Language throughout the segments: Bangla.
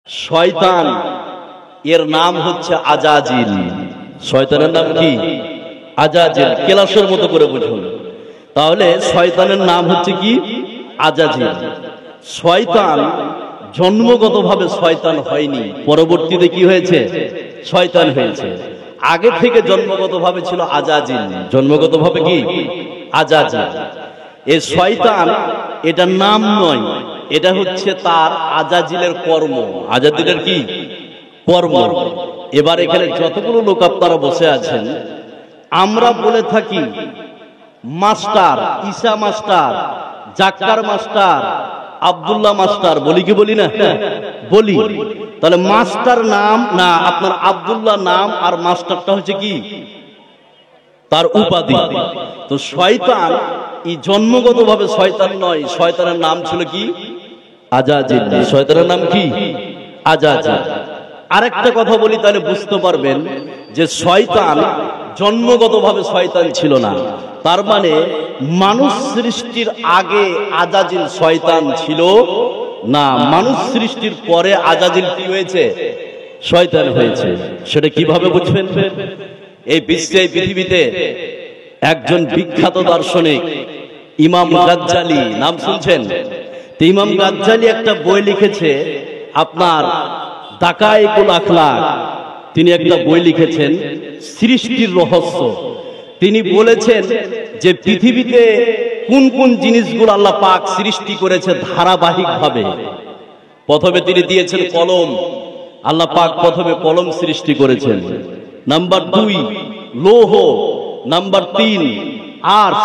শয়তান এর নাম হচ্ছে আজাজিল। শয়তানের নাম কি? আজাজিল। ক্লাসের মতো করে বুঝুন। তাহলে শয়তানের নাম হচ্ছে কি? আজাজিল। শয়তান জন্মগতভাবে শয়তান হয়নি, পরবর্তীতে কি হয়েছে? শয়তান হয়েছে। আগে থেকে জন্মগতভাবে ছিল আজাজিল। জন্মগতভাবে কি? আজাজিল। এই শয়তান এটা নাম নয়, এটা হচ্ছে তার আজাজিলের কর্ম। আজাজিলের কি কর্ম? এবার এখানে যতগুলো লোক আপনারা বসে আছেন, আমরা বলে থাকি মাস্টার, ঈসা মাস্টার, জাক্কার মাস্টার, আব্দুল্লাহ মাস্টার, বলি কি বলি না? বলি। তাহলে মাস্টার নাম না, আপনার আব্দুল্লাহ নাম, আর মাস্টারটা হচ্ছে কি? তার উপাধি। তো শয়তান এই জন্মগতভাবে শয়তান নয়, শয়তানের নাম ছিল কি? আজাজিল। শয়তানের নাম কি? আজাজিল। আরেকটা কথা বলি, তাহলে বুঝতে পারবেন যে শয়তান জন্মগতভাবে শয়তান ছিল না। তার মানে মানুষ সৃষ্টির আগে আজাজিল শয়তান ছিল না, মানুষ সৃষ্টির পরে আজাজিল কি হয়েছে? শয়তান হয়েছে। সেটা কিভাবে বুঝবেন? এই বিশ্বে, পৃথিবীতে একজন বিখ্যাত দার্শনিক ইমাম গাজ্জালি, নাম শুনছেন? ইমাম গাজ্জালি একটা বই লিখেছে, আপনার দাকায়েকুল আখলাক। তিনি একটা বই লিখেছেন সৃষ্টির রহস্য। তিনি বলেছেন যে পৃথিবীতে কোন কোন জিনিসগুলো আল্লাহ পাক সৃষ্টি করেছে ধারাবাহিকভাবে। প্রথমে তিনি দিয়েছেন কলম। আল্লাহ পাক প্রথমে কলম সৃষ্টি করেছেন। নাম্বার 2 লৌহ, নাম্বার 3 আরশ,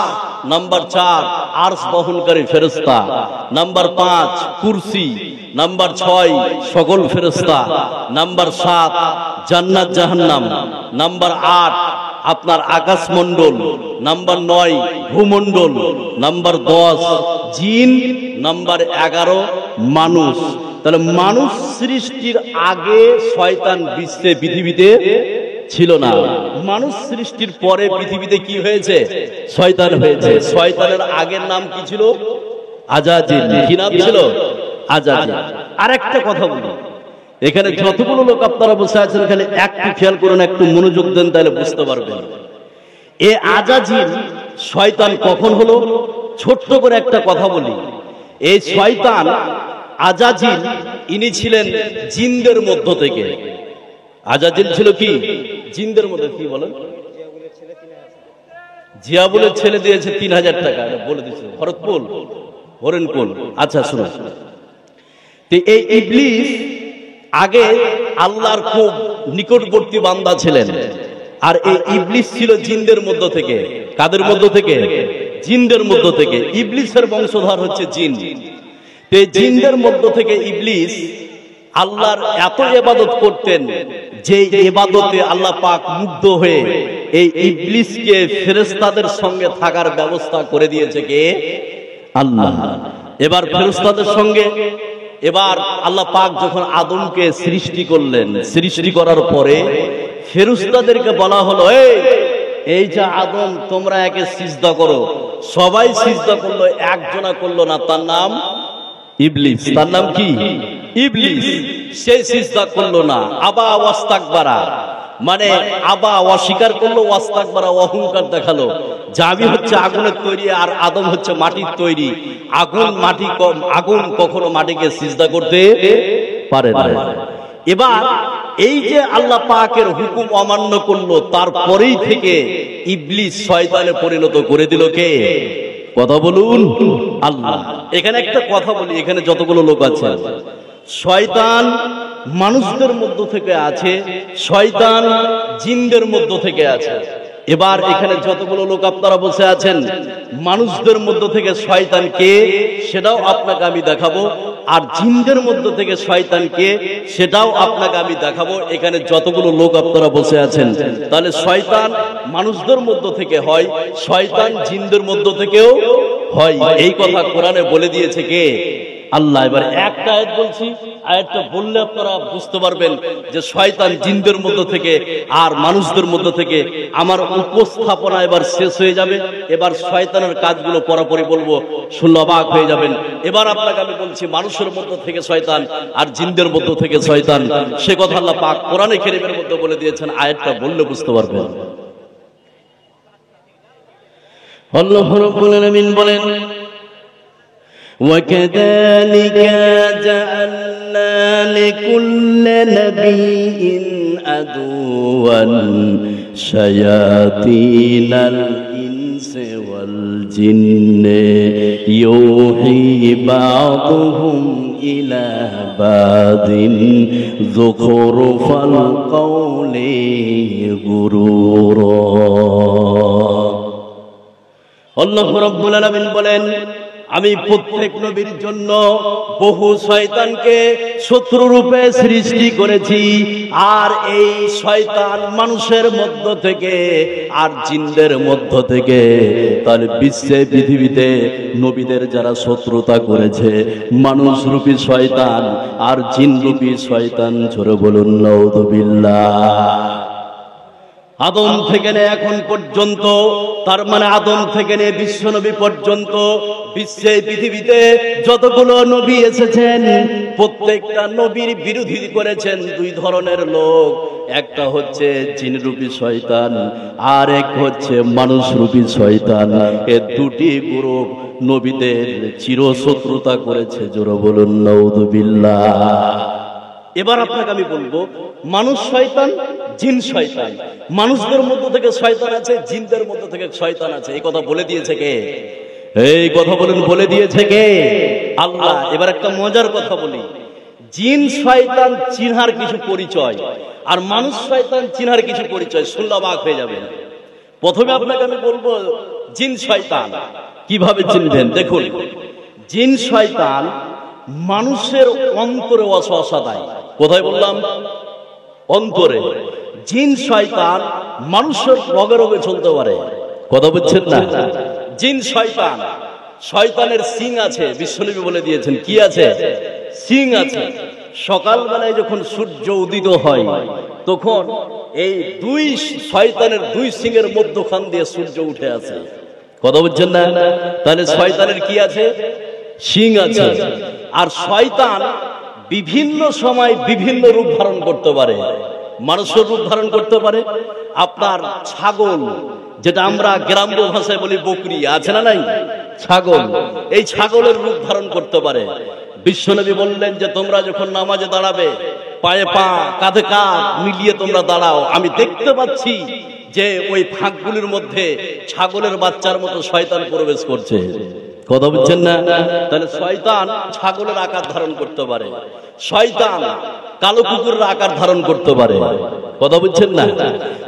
নাম্বার 4 আরশ বহনকারী ফেরেশতা, নাম্বার 5 কুরসি, নাম্বার 6 সকল ফেরেশতা, নাম্বার 7 জান্নাত জাহান্নাম, নাম্বার 8 আপনার আকাশমণ্ডল, নাম্বার 9 ভূমণ্ডল, নাম্বার 10 জিন, নাম্বার 11 মানুষ। তাহলে মানুষ সৃষ্টির আগে শয়তান বিশ্বে, পৃথিবীতে ছিল না। মানুষ সৃষ্টির পরে পৃথিবীতে কি হয়েছে? শয়তান হয়েছে। শয়তানের আগের নাম কি ছিল? আজাজিল। কি নাম ছিল? আজাজিল। আরেকটা কথা বলি, এখানে যতগুলো লোক আপনারা বসে আছেন, এখানে একটু খেয়াল করুন, একটু মনোযোগ দেন, তাহলে বুঝতে পারবেন এ আজাজিল শয়তান কখন হলো। ছোট্ট করে একটা কথা বলি, এই শয়তান আজাজিল ইনি ছিলেন জিনদের মধ্য থেকে। আজাজিল ছিল কি? জিনদের মধ্যে। কি বলেন? জিয়াবুলের ছেলে দিয়েছে 3000 টাকা, বলে দিচ্ছে ভরতপুল, হরেনকুল। আচ্ছা শুনুন, এই ইবলিস আগে আল্লাহর খুব নিকটবর্তী বান্দা ছিলেন, আর এই ইবলিস ছিল জিনদের মধ্য থেকে। কাদের মধ্য থেকে? জিনদের মধ্য থেকে। ইবলিসের বংশধর হচ্ছে জিন। এই জিনদের মধ্য থেকে ইবলিস আল্লাহর এত ইবাদত করতেন যে ইবাদতে আল্লাহ পাক মুগ্ধ হয়ে এই ইবলিসকে ফেরেশতাদের সঙ্গে থাকার ব্যবস্থা করে দিয়েছে কে? আল্লাহ। এবার ফেরেশতাদের সঙ্গে, এবার আল্লাহ পাক যখন আদমকে সৃষ্টি করলেন, সৃষ্টি করার পরে ফেরেশতাদেরকে বলা হলো, এই যে আদম, তোমরা একে সিজদা করো। সবাই সিজদা করলো, একজনা করলো না, তার নাম ইবলিস। তার নাম কি? ইবলিস। সে সিজদা করলো না। আবা ওয়াস্তাকবারা, মানে আবা অস্বীকার করলো, ওয়াস্তাকবারা অহংকার দেখালো যে আমি হচ্ছে আগুনের তৈরি আর আদম হচ্ছে মাটির তৈরি। আগুন কখনো মাটিকে সিজদা করতে পারে না। এবার এই যে আল্লাহ পাকের হুকুম অমান্য করলো, তারপরেই থেকে ইবলিস শয়তানে পরিণত করে দিল কে? কথা বলুন, আল্লাহ। এখানে একটা কথা বলি, এখানে যতগুলো লোক আছে, শয়তান মানুষদের মধ্য থেকে আছে, শয়তান জিনদের মধ্য থেকে আছে। এবার এখানে যতগুলো লোক আপনারা বসে আছেন, মানুষদের মধ্য থেকে শয়তান কে সেটাও আপনাকে আমি দেখাবো, আর জিনদের মধ্য থেকে শয়তান কে সেটাও আপনাকে আমি দেখাবো। এখানে যতগুলো লোক আপনারা বসে আছেন, তাহলে শয়তান মানুষদের মধ্য থেকে হয়, শয়তান জিনদের মধ্য থেকেও হয়। এই কথা কোরআনে বলে দিয়েছে কে? আল্লাহ। এবার একটা আয়াত বলছি, আয়াতটা বললে আপনারা বুঝতে পারবেন যে শয়তান জিনদের মধ্য থেকে আর মানুষদের মধ্য থেকে। আমার উপস্থাপনা এবার শেষ হয়ে যাবে, এবার শয়তানের কাজগুলো পরাপরি বলবো, শুনলে অবাক হয়ে যাবেন। এবার আপনাকে আমি বলছি মানুষের মধ্য থেকে শয়তান আর জিনদের মধ্য থেকে শয়তান, সে কথা আল্লাহ পাক কোরআনে কারীমের মধ্যে বলে দিয়েছেন। আয়াতটা বললে বুঝতে পারবেন। আল্লাহ রাব্বুল আলামিন বলেন, وَكَذَلِكَ جَعَلْنَا لِكُلِّ نَبِيٍّ عَدُوًّا شَيَاطِينَ الْإِنسِ وَالْجِنِّ يُوحِي بَعْضُهُمْ إِلَى بَعْضٍ زُخْرُفَ الْقَوْلِ غُرُورًا। আল্লাহ রাব্বুল আলামিন বলেন, আমি প্রত্যেক নবীর জন্য বহু শয়তানকে শত্রু রূপে সৃষ্টি করেছি, আর এই শয়তান মানুষের মধ্য থেকে আর জিনদের মধ্য থেকে, তার বিশ্বে পৃথিবীতে নবীদের যারা শত্রুতা করেছে, মানুষ রূপী শয়তান আর জিন রূপী শয়তান, জোরে বলুন নাউযুবিল্লাহ। আদম থেকে নিয়ে এখন পর্যন্ত, তার মানে আদম থেকে নিয়ে বিশ্ব নবী পর্যন্ত বিশ্বে পৃথিবীতে যতগুলো নবী এসেছেন, প্রত্যেকটা নবীর বিরোধী করেছেন দুই ধরনের লোক। একটা হচ্ছে জিনরূপী শয়তান, আর এক হচ্ছে মানুষরূপী শয়তান। এ দুটি গ্রুপ নবীদের চিরশত্রুতা করেছে, জোরে বলুন নাউযুবিল্লাহ। এবার আপনাকে আমি বলবো, মানুষ শয়তান, জিন শয়তান। মানুষদের মধ্য থেকে শয়তান আছে, জিনদের মধ্য থেকে শয়তান আছে। এই কথা বলে দিয়েছে কে? এই কথা বলেন, বলে দিয়েছে কে? আল্লাহ। এবার একটা মজার কথা বলি, জিন শয়তান চিনহার কিছু পরিচয়, আর মানুষ শয়তান চিনহার কিছু পরিচয়, শুনলে অবাক হয়ে যাবেন। প্রথমে আপনাকে আমি বলবো জিন শয়তান কিভাবে চিনবেন। দেখুন, জিন শয়তান মানুষের অন্তরে ওয়াসওয়াসা দেয়। কোথায় বললাম? অন্তরে। জিন শয়তান মানুষের রগে রগে চলতে পারে। কথা বুঝছেন না? জিন শয়তান, শয়তানের সিং আছে, বিশ্বনবী বলে দিয়েছেন কি আছে? সিং আছে। সকালবেলায় যখন সূর্য উদিত হয়, তখন এই দুই শয়তানের দুই সিংয়ের মধ্যখান দিয়ে সূর্য উঠে আসে। কথা বুঝছেন না? তাহলে শয়তানের কি আছে? সিং আছে। আর শয়তান বিভিন্ন সময় বিভিন্ন রূপ ধারণ করতে পারে। মানুষের রূপ ধারণ করতে পারে। আপনার ছাগল, যেটা আমরা গ্রাম্য ভাষায় বলি বকরি, আছে না নাই? ছাগল, এই ছাগলের রূপ ধারণ করতে পারে। বিশ্বনবী বললেন যে তোমরা যখন নামাজে দাঁড়াবে, পায়ে পা কাঁধে কাঁধ মিলিয়ে তোমরা দাঁড়াও, আমি দেখতে পাচ্ছি যে ওই ফাঁকগুলির মধ্যে ছাগলের বাচ্চার মতো শয়তান প্রবেশ করছে। কথা বুঝছেন না? তাহলে শয়তান ছাগলের আকার ধারণ করতে পারে, শয়তান কালো কুকুরের আকার ধারণ করতে পারে। কথা বুঝছেন না?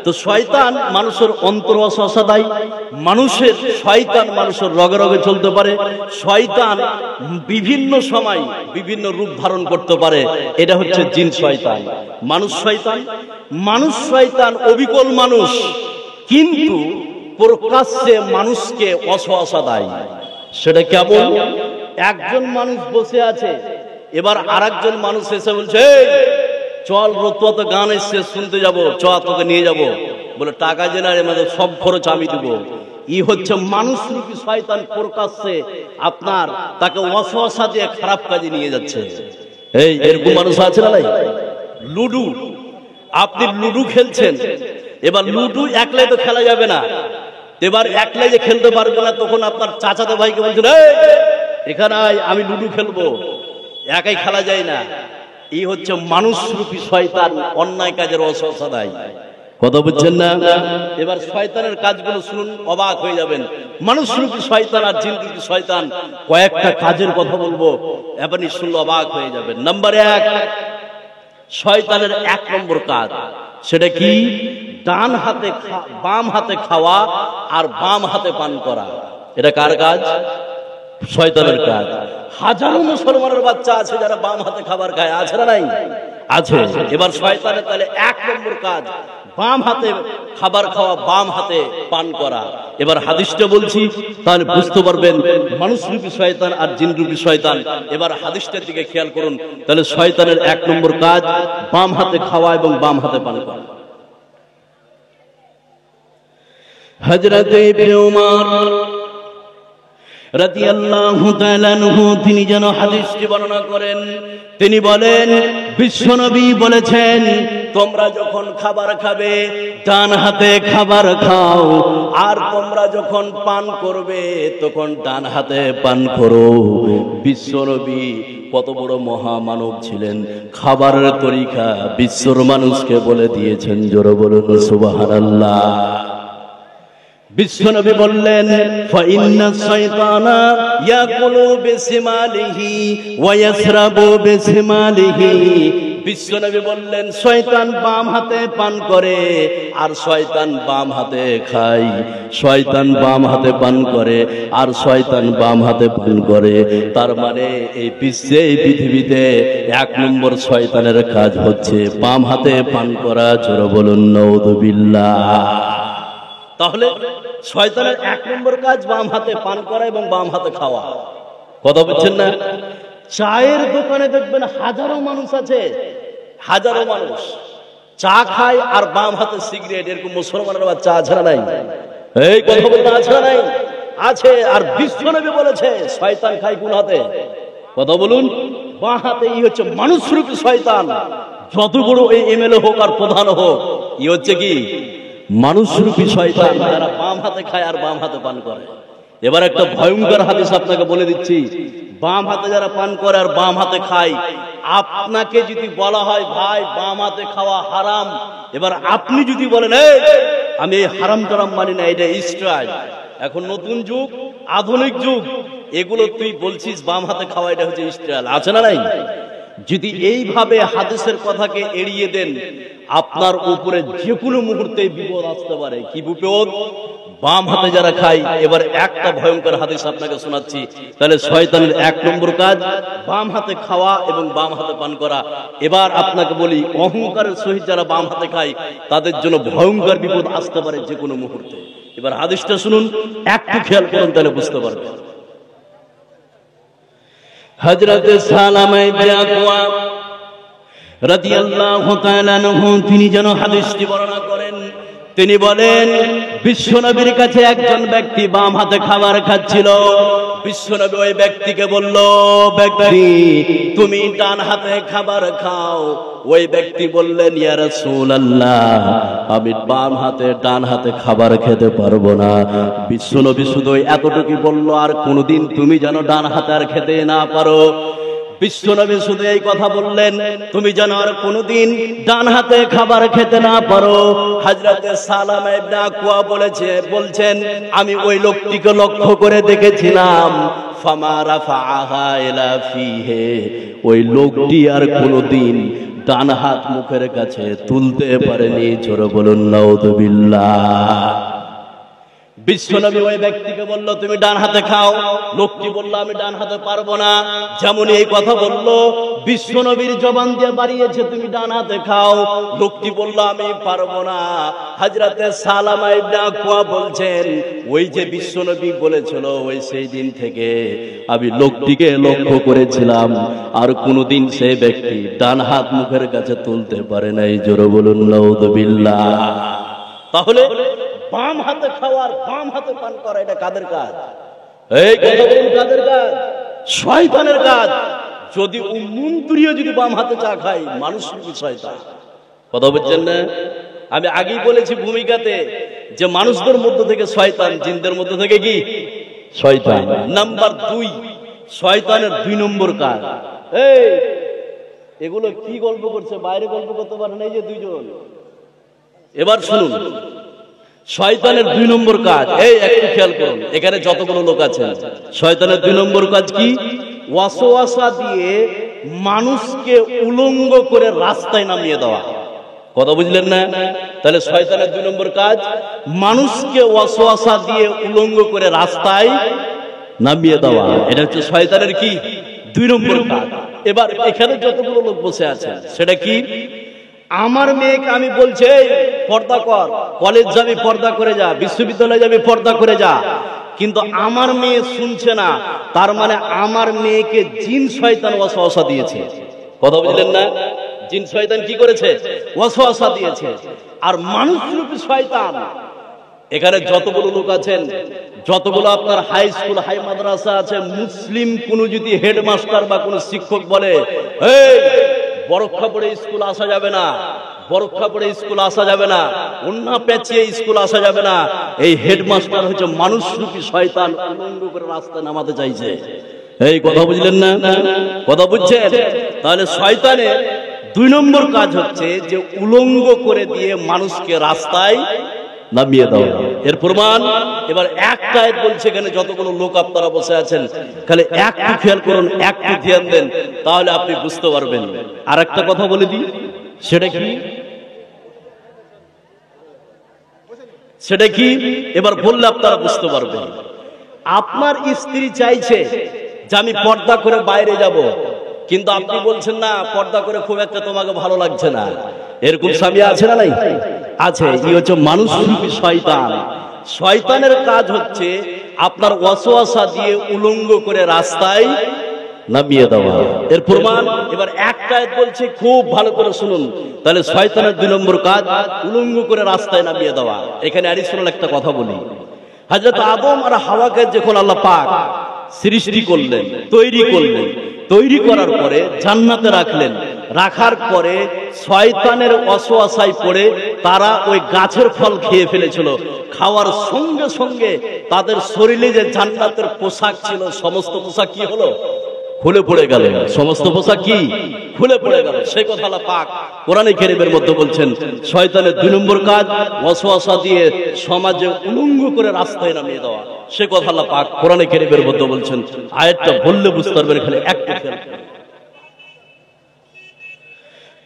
তো শয়তান মানুষের অন্তর ওয়াসওয়াসা দেয়, মানুষের শয়তান মানুষের রগে রগে চলতে পারে, শয়তান বিভিন্ন সময় বিভিন্ন রূপ ধারণ করতে পারে। এটা হচ্ছে জিন শয়তান। মানুষ শয়তান, মানুষ শয়তান অবিকল মানুষ, কিন্তু প্রকাশ্যে মানুষকে ওয়াসওয়াসা দেয়। সেটা কেমন? একজন মানুষ বসে আছে, এবার আরেকজন মানুষ এসে বলছে, চল রতুয়া তো গান এসছে শুনতে যাবো, চ তোকে নিয়ে যাবো। বলে টাকা জেনারে মানে সব খরচ আমি দিব। ই হচ্ছে মানুষ রূপী শয়তান, প্রকাশ্যে আপনার তাকে ওয়াসওয়াসা দিয়ে খারাপ কাজে নিয়ে যাচ্ছে। এই এরকম মানুষ আছে না নাই? লুডু, আপনি লুডু খেলছেন, এবার লুডু একলাই তো খেলা যাবে না, এবার একলাই যে খেলতে পারবে না, তখন আপনার চাচাতো ভাইকে বলছেন, এখানে আমি লুডু খেলবো। একাই খেলা যায় না। এই হচ্ছে মানুষ রূপী শয়তান, অন্যায় কাজের ওয়াসওয়াসা দেয়। কথা বুঝছেন না? এবার শয়তানের কাজগুলো শুনুন, অবাক হয়ে যাবেন। মানুষ রূপী শয়তান আর জিন রূপী শয়তান, কয়েকটা কাজের কথা বলবো, আপনি শুনলে অবাক হয়ে যাবেন। নাম্বার 1, শয়তানের 1 নম্বর কাজ, সেটা কি? ডান হাতে বাম হাতে খাওয়া আর বাম হাতে পান করা। এটা কার কাজ? শয়তানের কাজ। হাজারো মুসলমানের বাচ্চা আছে যারা বাম হাতে খাবার খায়, আছে না নাই? আছে। এবার শয়তানের তাহলে 1 নম্বর কাজ বাম হাতে খাবার খাওয়া, বাম হাতে পান করা। এবার হাদিসটা বলছি, তাহলে বুঝতে পারবেন মানুষরূপী শয়তান আর জিনরূপী শয়তান। এবার হাদিসটার দিকে খেয়াল করুন। তাহলে শয়তানের 1 নম্বর কাজ বাম হাতে খাওয়া এবং বাম হাতে পান করা। হযরত ইবনে উমর রাদিয়াল্লাহু তাআলা আনহু তিনি যেন হাদিসটি বর্ণনা করেন, তিনি বলেন বিশ্বনবী বলেছেন, তোমরা যখন খাবার খাবে ডান হাতে খাবার খাও, আর তোমরা যখন পান করবে তখন ডান হাতে পান করো। বিশ্বনবী কত বড় মহামানব ছিলেন, খাবারের তরিকা বিশ্বর মানুষকে বলে দিয়েছেন। জোরে বলুন সুবহানাল্লাহ। বিশ্বনবী বললেন ফাইন্নাস শাইতানা ইয়াকুলু বিশিমালিহি ওয়া ইয়াশরাবু বিশিমালিহি। বিশ্বনবী বললেন শয়তান বাম হাতে পান করে আর শয়তান বাম হাতে খায়। শয়তান বাম হাতে পান করে আর শয়তান বাম হাতে পান করে। তার মানে এই বিশ্বে, এই পৃথিবীতে 1 নম্বর শয়তানের কাজ হচ্ছে বাম হাতে পান করা। জোরে বলুন নাউযুবিল্লাহ। তাহলে শয়তানের 1 নম্বর কাজ বাম হাতে পান করা এবং বাম হাতে খাওয়া। কথা বুঝছেন না? চায়ের দোকানে দেখবেন হাজারো মানুষ আছে, হাজারো মানুষ চা খায় আর বাম হাতে সিগারেট। এরকম মুসলমানের বাচ্চা আছে না নাই? এই কথা বলতে আছে না নাই? আছে। আর বিশ্বনবী বলেছে শয়তান খায় কোন হাতে? কথা বলুন, বাম হাতে। এই হচ্ছে মানুষরূপী শয়তান। যত বড় এই এমএলএ হোক আর প্রধান হোক, ই হচ্ছে কি মানুষরূপী শয়তান, যারা বাম হাতে খায় আর বাম হাতে পান করে। এবার একটা ভয়ঙ্কর হাদিস আপনাকে বলে দিচ্ছি। বাম হাতে যারা পান করে আর বাম হাতে খায়, আপনাকে যদি বলা হয় ভাই বাম হাতে খাওয়া হারাম, এবার আপনি যদি বলেন এই আমি এই হারাম টারাম মানি না, এটা স্টাইল, এখন নতুন যুগ, আধুনিক যুগ, এগুলো তুই বলছিস বাম হাতে খাওয়া এটা হচ্ছে স্টাইল, আছে না নাই? যদি এইভাবে হাদিসের কথাকে এড়িয়ে দেন, আপনার উপরে যে কোনো মুহূর্তে বিপদ আসতে পারে। কি বিপদ? বাম হাতে যারা খায়। এবার একটা ভয়ঙ্কর হাদিস আপনাকে শোনাচ্ছি। তাহলে শয়তানের 1 নম্বর কাজ বাম হাতে খাওয়া এবং বাম হাতে পান করা। এবার আপনাকে বলি, অহংকারের সহিত যারা বাম হাতে খায় তাদের জন্য ভয়ঙ্কর বিপদ আসতে পারে যে কোনো মুহূর্তে। এবার হাদিসটা শুনুন, একটু খেয়াল করুন, তাহলে বুঝতে পারবেন। হযরত সালামা ইবনে আকওয়া রাদিয়াল্লাহু তাআলা আনহু তিনি যেন হাদিসটি বর্ণনা করেন, তিনি বলেন বিশ্বনবীর কাছে একজন ব্যক্তি বাম হাতে খাবার খাচ্ছিল। বিশ্বনবী ওই ব্যক্তিকে বলল, ব্যক্তি তুমি ডান হাতে খাবার খাও। ওই ব্যক্তি বললেন, ইয়া রাসূলুল্লাহ আমি বাম হাতে ডান হাতে খাবার খেতে পারবো না। বিশ্বনবী শুধু এতটুকু বলল, আর কোনদিন তুমি যেন ডান হাতে আর খেতে না পারো। বিশ্বনবী শুধু এই কথা বললেন, তুমি যেন আর কোনদিন ডান হাতে খাবার খেতে না পারো। হযরত সালামা ইবনে আকওয়া বলছেন আমি ওই লোকটিকে লক্ষ্য করে দেখেছিলাম, ফামা রাফাআহা ইলা ফিহি, ওই লোকটি আর কোনদিন ডান হাত মুখের কাছে তুলতে পারেনি। জোরে বলুন নাউযুবিল্লাহ। বিশ্বনবী ওই ব্যক্তিকে বলল তুমি ডান হাতে খাও। লোকটি বলল আমি ডান হাতে পারবো না। যেমন এই কথা বলল, বিশ্বনবীর জবান দিয়ে বাড়িয়েছে তুমি ডান হাতে খাও। লোকটি বলল আমি পারবো না। হযরত সালামা ইবনে আকওয়া বলছেন, ওই যে বিশ্বনবী বলেছিল, ওই সেই দিন থেকে আমি লোকটিকে লক্ষ্য করেছিলাম, আর কোনদিন সেই ব্যক্তি ডান হাত মুখের কাছে তুলতে পারে নাই। জোরে বলুন নাউযুবিল্লাহ। তাহলে বাম হাতে খাওয়ার বাম হাতে পান করা এটা কাদের কাজ? এই কথা বলুন, কাদের কাজ? শয়তানের কাজ। যদি মন্ত্রীও যদি বাম হাতে চা খায়, মানুষরূপী শয়তান। কথা বুঝছেন না? আমি আগেই বলেছি ভূমিকাতে যে মানুষদের মধ্য থেকে শয়তান, জিনদের মধ্য থেকে কি শয়তান। নাম্বার 2, শয়তানের 2 নম্বর কাজ। এই এগুলো কি গল্প করছে? বাইরে গল্প করতে পারে না এই যে দুইজন। এবার শুনুন, শয়তানের 2 নম্বর কাজ, এই একটু খেয়াল করুন, এখানে যতগুলো লোক আছেন, শয়তানের 2 নম্বর কাজ কি? ওয়াসওয়াসা দিয়ে মানুষকে উলঙ্গ করে রাস্তায় নামিয়ে দেওয়া। কথা বুঝলেন না? তাহলে শয়তানের 2 নম্বর কাজ মানুষকে ওয়াসওয়াসা দিয়ে উলঙ্গ করে রাস্তায় নামিয়ে দেওয়া। এটা হচ্ছে শয়তানের কি 2 নম্বর কাজ। এবার এখানে যতগুলো লোক বসে আছে সেটা কি, আমার মেয়েকে আমি বলছি পর্দা কর, কলেজ যাবি পর্দা করে যা, বিশ্ববিদ্যালয়ে যাবি পর্দা করে যা, কিন্তু আমার মেয়ে শুনছে না, তার মানে আমার মেয়েকে জিন শয়তান ওয়াসওয়াসা দিয়েছে। কথা বুঝলেন না? জিন শয়তান কি করেছে? ওয়াসওয়াসা দিয়েছে। আর মানুষরূপী শয়তান, এখানে যতগুলো লোক আছেন, যতগুলো আপনার হাই স্কুল হাই মাদ্রাসা আছে, মুসলিম কোন যদি হেডমাস্টার বা কোন শিক্ষক বলে এই বরক্ষা পড়ে স্কুল আসা যাবে না, বরক্ষা পড়ে স্কুল আসা যাবে না, ওন্না পেঁচিয়ে স্কুল আসা যাবে না, এই হেডমাস্টার হচ্ছে মানুষরূপী শয়তান, উলঙ্গ করে রাস্তায় নামাতে চাইছে। এই কথা বুঝলেন না? কথা বুঝছেন? তাহলে শয়তানের 2 নম্বর কাজ হচ্ছে যে উলঙ্গ করে দিয়ে মানুষকে রাস্তায় নামিয়ে দাও। এর প্রমাণ এবার একটা আয়াত বলছে, এখানে যতগুলো লোক আপনারা বসে আছেন খালি একটু খেয়াল করুন, একটু ধ্যান দেন, তাহলে আপনি বুঝতে পারবেন। আর একটা কথা বলে দিই, সেটা কি? সেটা কি এবার বললে আপনারা বুঝতে পারবেন। আপনার স্ত্রী চাইছে যে আমি পর্দা করে বাইরে যাব, কিন্তু আপনি বলছেন না পর্দা করে খুব একটা তোমাকে ভালো লাগছে না। এরকম স্বামী আছে না নাই? আছে। এই হচ্ছে মানুষরূপী শয়তান। শয়তানের কাজ হচ্ছে আপনার ওয়াসওয়াসা দিয়ে উলঙ্গ করে রাস্তায় নামিয়ে দেওয়া। এর প্রমাণ এবার একটা আয়াত বলছে, খুব ভালো করে শুনুন। তাহলে শয়তানের 2 নম্বর কাজ উলঙ্গ করে রাস্তায় নামিয়ে দেওয়া। এখানে অ্যাডিশনাল একটা কথা বলি, হযরত আদম আর হাওয়াকে যখন আল্লাহ পাক সৃষ্টি করলেন, তৈরি করলেন, তৈরি করার পরে জান্নাতে রাখলেন, রাখার পরে শয়তানের ওয়াসওয়াসায় পড়ে তারা ওই গাছের ফল খেয়ে ফেলেছিল। খাওয়ার সঙ্গে সঙ্গে তাদের শরীরে যে জান্নাতের পোশাক ছিল সমস্ত পোশাক কি হলো? খুলে পড়ে গেল। সমস্ত পোশাক কি খুলে পড়ে গেল। সেই কথা আল্লাহ পাক কোরআনে কারীমের মধ্যে বলছেন, শয়তানের 2 নম্বর কাজ ওয়াসওয়াসা দিয়ে সমাজে উলঙ্গ করে রাস্তায় নামিয়ে দেওয়া। সে কথা আল্লাহ পাক কোরআনে কারীমের মধ্যে বলছেন। আয়াতটা বললে বুঝতে পারবেন, খালি একটু খেয়াল করুন।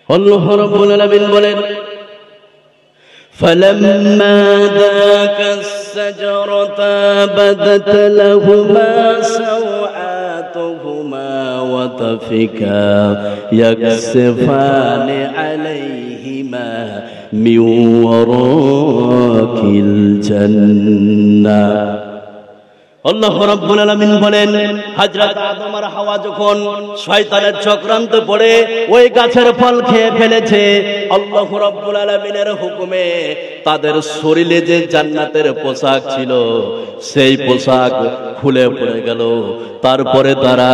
আল্লাহ রাব্বুল আলামিন বলেন, فَلَمَّا ذَاقَا الشَّجَرَةَ بَدَتْ لَهُمَا سَوْآتُهُمَا وَطَفِقَا يَخْصِفَانِ عَلَيْهِمَا مِنْ وَرَقِ الْجَنَّةِ। আল্লাহ রাব্বুল আলামিন বলেন, হযরত আদম আর হাওয়া যখন শয়তানের চক্রান্তে পড়ে ওই গাছের ফল খেয়ে ফেলেছে, আল্লাহ রাব্বুল আলামিনের হুকুমে তাদের শরীরে যে জান্নাতের পোশাক ছিল সেই পোশাক খুলে পড়ে গেল। তারপরে তারা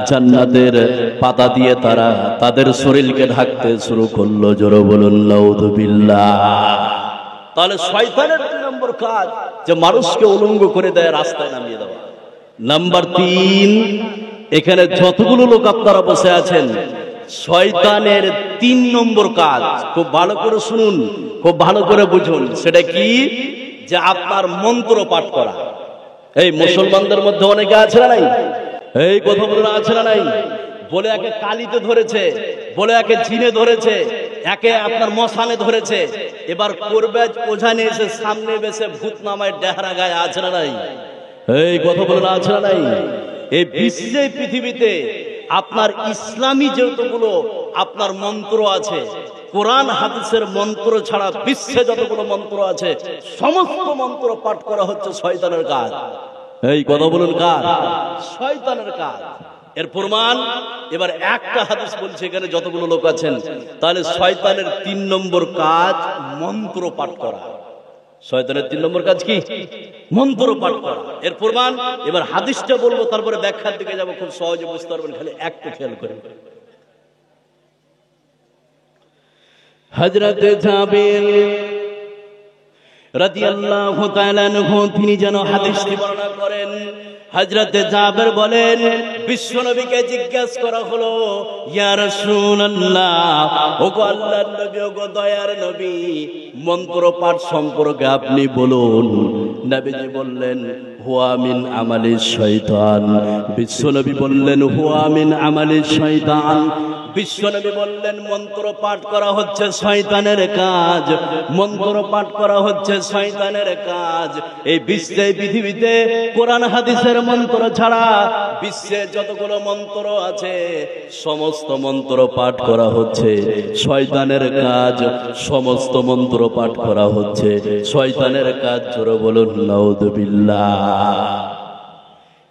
জান্নাতের পাতা দিয়ে তারা তাদের শরীরকে ঢাকতে শুরু করলো। জোরে বলুন নাউযুবিল্লাহ। তাহলে শয়তানের 2 নম্বর কাজ যে মানুষকে উলঙ্গ করে দেয়, রাস্তায় নামিয়ে দেওয়া। নাম্বার 3, এখানে যতগুলো লোক আপনারা বসে আছেন, শয়তানের 3 নম্বর কাজ খুব ভালো করে শুনুন, খুব ভালো করে বুঝুন। সেটা কি? যে আপনার মন্ত্র পাঠ করা। এই মুসলমানদের মধ্যে অনেকে আছে না নাই? এই কথা বলে আছে না নাই? বলে একে কালিতে ধরেছে, বলে একে জিনে ধরেছে, একে আপনার মশানে ধরেছে। এবার করবে ওঝানে এসে সামনে বেসে ভূত নামায় ডেহরা গায়ে আছে না নাই? এই কথা বলে আছে না নাই? এই বিশ্বে পৃথিবীতে আপনার ইসলামী যতগুলো আপনার মন্ত্র আছে, কোরআন হাদিসের মন্ত্র ছাড়া বিশ্বে যতগুলো মন্ত্র আছে সমস্ত মন্ত্র পাঠ করা হচ্ছে শয়তানের কাজ। এই কথা বলুন কার? শয়তানের কাজ। এর প্রমাণ এবার একটা হাদিস বলছে, এখানে যতগুলো লোক আছেন, তাহলে শয়তানের 3 নম্বর কাজ মন্ত্র পাঠ করা। শয়তানের 3 নম্বর কাজ কি? মন্ত্র পাঠ করা। এর প্রমাণ এবার হাদিসটা বলবো, তারপরে ব্যাখ্যার দিকে যাব, খুব সহজে বুঝতে পারবেন, খালি একটু খেয়াল করেন। হযরত জাবির রাদিয়াল্লাহু তাআলা আনহু তিনি যেন হাদিসটি বর্ণনা করেন। হযরত জাবির বলেন, বিশ্বনবীকে জিজ্ঞাসা করা হলো, ইয়া রাসূলুল্লাহ, ওগো আল্লাহর নবী, ওগো দয়ার নবী, মন্ত্র পাঠ সম্পর্কে আপনি বলুন। নবীজি বললেন, হুয়া মিন আমালিশ শয়তান। বিশ্বনবী বললেন, হুয়া মিন আমালিশ শয়তান। বিশ্বনবী বললেন মন্ত্র পাঠ করা হচ্ছে শয়তানের কাজ, মন্ত্র পাঠ করা হচ্ছে শয়তানের কাজ। এই বিশ্বে পৃথিবীতে কোরআন হাদিসের মন্ত্র ছাড়া বিশ্বে যতগুলো মন্ত্র আছে সমস্ত মন্ত্র পাঠ করা হচ্ছে শয়তানের কাজ, সমস্ত মন্ত্র পাঠ করা হচ্ছে শয়তানের কাজ। জোরে বলুন নাউযুবিল্লাহ।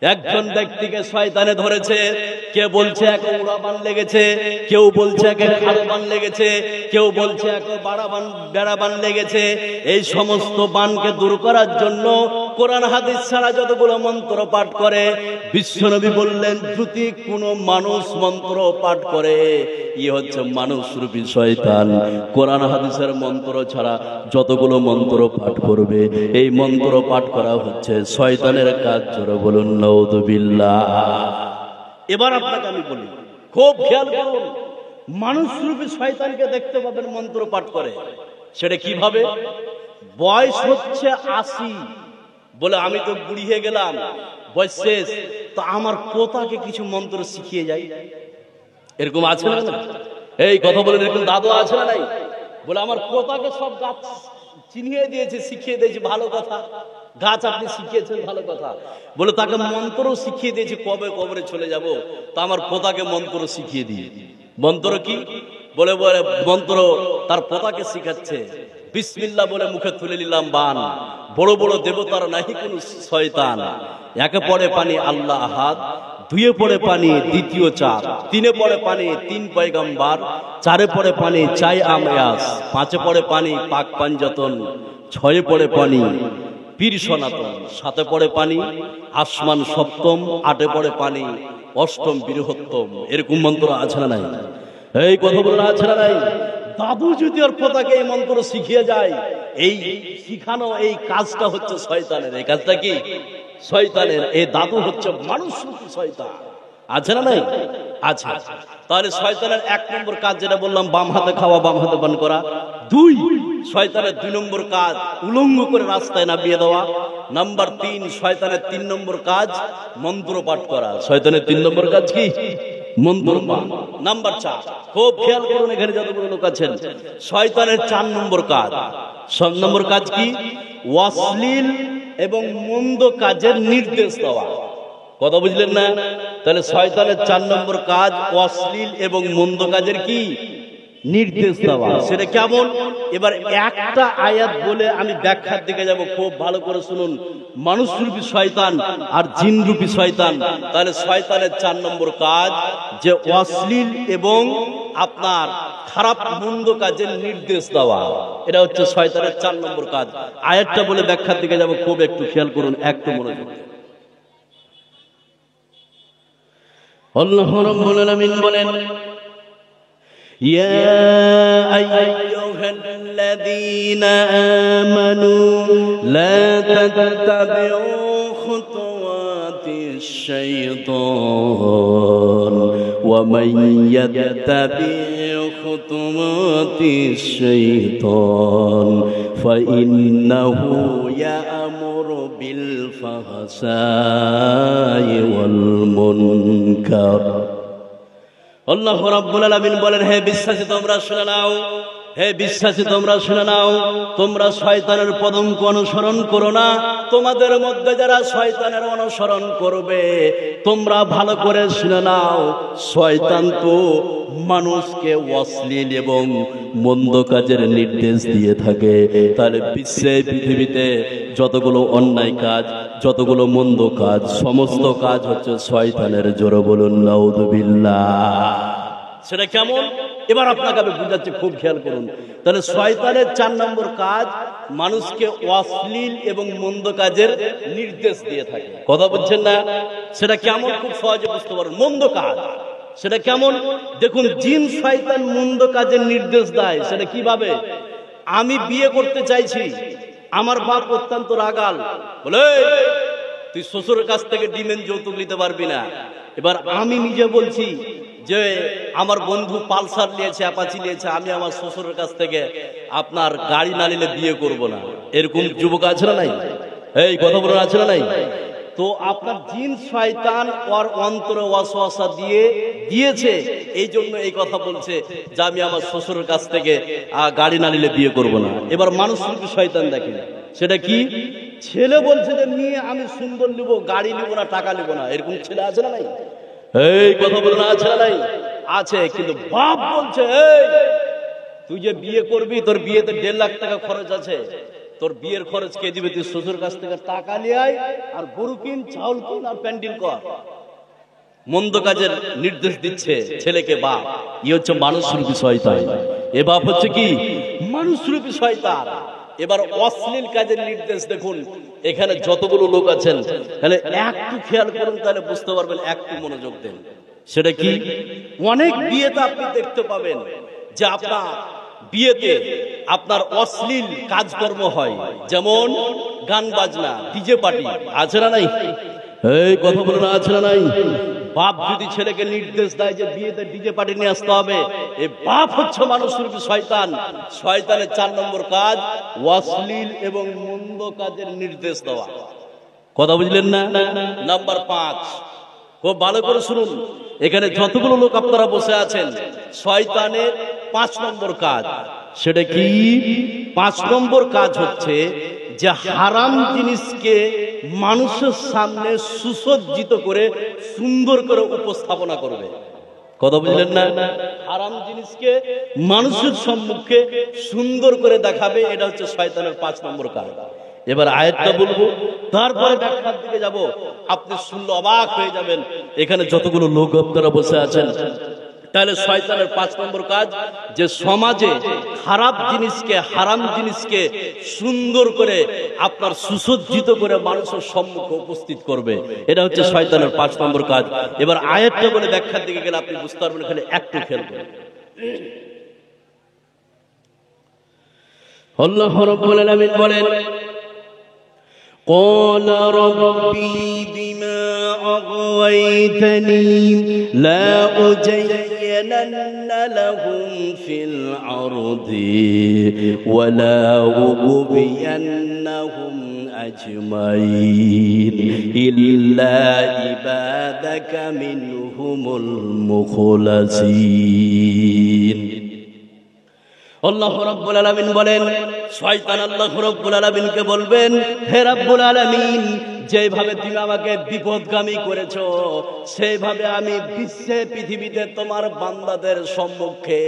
একজন ব্যক্তিকে শয়তানে ধরেছে, কে বলছে এক উড়াবান লেগেছে, কেউ বলছে এক খালবান লেগেছে, কেউ বলছে এক বেড়াবান লেগেছে। এই সমস্ত বানকে দূর করার জন্য কোরআন হাদিস ছাড়া যতগুলো মন্ত্র পাঠ করে, বিশ্বনবী বললেন যদি কোনো মানুষ মন্ত্র পাঠ করে ই হচ্ছে মানুষরূপী শয়তান। কোরআন হাদিসের মন্ত্র ছাড়া যতগুলো মন্ত্র পাঠ করবে এই মন্ত্র পাঠ করা হচ্ছে শয়তানের কাজ। জোরে বলুন নাউযুবিল্লাহ। এবার আপনাকে আমি বলি, খুব খেয়াল করুন, মানুষরূপী শয়তানকে দেখতে পাবেন মন্ত্র পাঠ করে। সেটা কিভাবে? বয়স হচ্ছে 80, বলে আমি তো বুড়ি হয়ে গেলাম, বয়স শেষ, তো আমার পোতাকে কিছু মন্ত্র শিখিয়ে যাই। এরকম আছে না? এই কথা বলে এরকম দাদু আছে না নাই? বলে আমার পোতাকে সব গাছ চিনিয়ে দিয়েছে, শিখিয়ে দিয়েছে, ভালো কথা। গাছ আপনি শিখিয়েছেন, ভালো কথা। বলে তাকে মন্ত্র শিখিয়ে দিয়েছে, কবে কবরে চলে যাব, তো আমার পোতাকে মন্ত্র শিখিয়ে দিয়ে। মন্ত্র কি? বলে বলে মন্ত্র তার পোতাকে শিখাচ্ছে। বিসমিল্লাহ বলে মুখে তুলে নিলাম বান, বড় বড় দেবতার নাহি কোন শয়তান। একে পড়ে পানি আল্লাহ আহাদ, দুয়ে পড়ে পানি দ্বিতীয় চাঁদ, তিনে পড়ে পানি তিন পয়গম্বর, চারে পড়ে পানি চাই আময়াস, পাঁচে পড়ে পানি পাক পাঞ্জাতন, ছয়ে পড়ে পানি পীর সনাতন, সাতে পড়ে পানি আসমান সপ্তম, আটে পড়ে পানি অষ্টম বৃহত্তম। এরকম মন্ত্র আছে না নাই? এই কথা বলে আছে না নাই? দাদু যদি ওর পোতাকে এই মন্ত্র শিখিয়ে যায়, এই শিখানো এই কাজটা হচ্ছে শয়তানের। এই কাজটা কি? শয়তানের। এই দাদু হচ্ছে মানুষরূপী শয়তান। আছে না নাই? আছে। তাহলে শয়তানের 1 নম্বর কাজ যেটা বললাম, বাম হাতে খাওয়া বাম হাতে পান করা। 2, শয়তানের 2 নম্বর কাজ উলঙ্গ করে রাস্তায় নামিয়ে দেওয়া। নাম্বার 3, শয়তানের 3 নম্বর কাজ মন্ত্র পাঠ করা। শয়তানের 3 নম্বর কাজ কি? মন্ত্র পাঠ। নাম্বার 4, খুব খেয়াল করুন এখানে যতগুলো লোক আছেন, শয়তানের 4 নম্বর কাজ। 7 নম্বর কাজ কি? অশ্লীল এবং মন্দ কাজের নির্দেশ দেওয়া। কথা বুঝলেন না? তাহলে শয়তানের 4 নম্বর কাজ অশ্লীল এবং মন্দ কাজের কি? নির্দেশ দেওয়া। সেটা কেমন? এবার একটা আয়াত বলে আমি ব্যাখ্যার দিকে যাব, খুব ভালো করে শুনুন। মানুষরূপী শয়তান আর জিনরূপী শয়তান। তাহলে শয়তানের 4 নম্বর কাজ যে অশ্লীল এবং আপনার খারাপ মন্দ কাজের নির্দেশ দেওয়া। এটা হচ্ছে শয়তানের 4 নম্বর কাজ। আয়াতটা বলে ব্যাখ্যার দিকে যাব, খুব একটু খেয়াল করুন, একটু মনোযোগ। আল্লাহ রাব্বুল আলামিন বলেন, ইয়া আইয়ুহাল্লাযীনা আমানু লা তাত্তাবিউ খুতুওয়াতিশ শাইতান ওয়া মান ইয়াত্তাবিউ খুতুওয়াতিশ শাইতান ফাইন্নাহু ইয়া'মুরু বিল ফাহশাই ওয়াল মুনকার। আল্লাহ রাব্বুল আলামিন বলেন, হে বিশ্বাসী তোমরা শুনে নাও, হে বিশ্বাসী তোমরা শুনে নাও, তোমরা শয়তানের পদঙ্ক অনুসরণ করো না। তোমাদের মধ্যে যারা শয়তানের অনুসরণ করবে, তোমরা ভালো করে শুনে নাও, শয়তান তো মানুষকে অশ্লীল এবং মন্দ কাজের নির্দেশ দিয়ে থাকে। তাহলে বিশ্বে পৃথিবীতে যতগুলো অন্যায় কাজ, যতগুলো মন্দ কাজ, সমস্ত কাজ হচ্ছে শয়তানের। জোরে বলুন নাউযুবিল্লাহ। সেটা কেমন? এবার আপনাকে আমি বুঝাচ্ছি, খুব খেয়াল করুন। তাহলে শয়তানের 4 নম্বর কাজ মানুষকে অশ্লীল এবং মন্দ কাজের নির্দেশ দিয়ে থাকে। কথা বলছেন না? সেটা কেমন? খুব সহজে বুঝতে পারুন। মন্দ কাজ সেটা কেমন? দেখুন, জিন শয়তান মন্দ কাজের নির্দেশ দেয়। সেটা কিভাবে? আমি বিয়ে করতে চাইছি, আমার বাপ অত্যন্ত রাগাল, বলে তুই শ্বশুরের কাছ থেকে ডিমের যৌতুক নিতে পারবি না। এবার আমি নিজে বলছি যে আমার বন্ধু পালসার নিয়েছে, অ্যাপাচি নিয়েছে, আমি আমার শ্বশুরের কাছ থেকে আপনার গাড়ি না নিলে বিয়ে করব না। এরকম যুবক আছে না নাই? এই কথা বলার আছে না নাই? তো আপনার জিন শয়তান ওর অন্তরে ওয়াসওয়াসা দিয়েছে এই জন্য এই কথা বলছে যে আমি আমার শ্বশুরের কাছ থেকে গাড়ি না নিলে বিয়ে করব না। এবার মানুষ রূপী শয়তান দেখেন, সেটা কি? ছেলে বলছে যে নিয়ে আমি সুন্দর নিব, গাড়ি নিব না, টাকা নিব না। এরকম ছেলে আছে না নাই? এই কথা বলে না, আছে না নাই? আছে। কিন্তু বাপ বলছে এই তুই যে বিয়ে করবি, তোর বিয়েতে 1.5 লাখ টাকা খরচ আছে, তোর বিয়ের খরচ কে দিবে? তুই শ্বশুর কাছ থেকে টাকা নিয়ে আয়, আর গরু কিন, চাউল কিন, আর প্যান্ডেল কর। মন্দ কাজের নির্দেশ দিচ্ছে ছেলেকে বাপ। হচ্ছে মানুষ রূপী শয়তান। এ বাপ হচ্ছে কি? মানুষ রূপী শয়তান। এবার অশ্লীল কাজের নির্দেশ দেখুন, এখানে যতগুলো লোক আছেন তাহলে একটু খেয়াল করুন, তাহলে বুঝতে পারবেন, একটু মনোযোগ দেন। সেটা কি? অনেক বিয়েতে আপনি দেখতে পাবেন যে আপনার বিয়েতে আপনার অশ্লীল কাজকর্ম হয়, যেমন গান বাজনা, ডিজে পার্টি। আছে না নাই? এই কথা বলে না, আছে না নাই? বাপ যদি ছেলেকে নির্দেশ দেয় যে বিয়েতে ডিজে পার্টি নিয়ে আসতে হবে, এই বাপ হচ্ছে মানুষ রূপী শয়তান। শয়তানের 4 নম্বর কাজ অশ্লীল এবং মন্দ কাজের নির্দেশ দেওয়া। কথা বুঝলেন না? নাম্বার 5, খুব ভালো করে শুনুন, এখানে যতগুলো লোক আপনারা বসে আছেন, শয়তানের 5 নম্বর কাজ, সেটা কি? 5 নম্বর কাজ হচ্ছে যে হারাম জিনিসকে মানুষের সামনে সুসজ্জিত করে সুন্দর করে উপস্থাপনা করবে। কথা বুঝলেন না? হারাম জিনিসকে মানুষের সম্মুখে সুন্দর করে দেখাবে, এটা হচ্ছে শয়তানের 5 নম্বর কাজ। এবার আয়াতটা বলবো, তারপরে ব্যাখ্যার দিকে যাব। আপনি শুনলে অবাক হয়ে যাবেন, এখানে যতগুলো লোক আপনারা বসে আছেন, তাহলে শয়তানের 5 নম্বর কাজ যে সমাজে খারাপ জিনিসকে, হারাম জিনিসকে সুন্দর করে আপনার সুসজ্জিত করে মানুষের সম্মুখে উপস্থিত করবে। এটা হচ্ছে শয়তানের 5 নম্বর কাজ। এবার আয়াতটা বলে ব্যাখ্যার দিকে গেলে আপনি বুঝতে পারবেন, এখানে একটু খেয়াল করুন। আল্লাহ রাব্বুল আলামিন বলেন, قال ربي بما أغويتني لأزينن لهم في الأرض ولأغوينهم أجمعين إلا عبادك منهم المخلصين। আল্লাহ রাব্বুল আলামিন বলেন, শয়তান আল্লাহ রাব্বুল আলামিনকে বলবেন, হে রাব্বুল আলামিন, যেভাবে তুমি আমাকে বিপদগামী করেছো, সেইভাবে আমি বিশ্বে পৃথিবীতে তোমার বান্দাদের সম্মুখে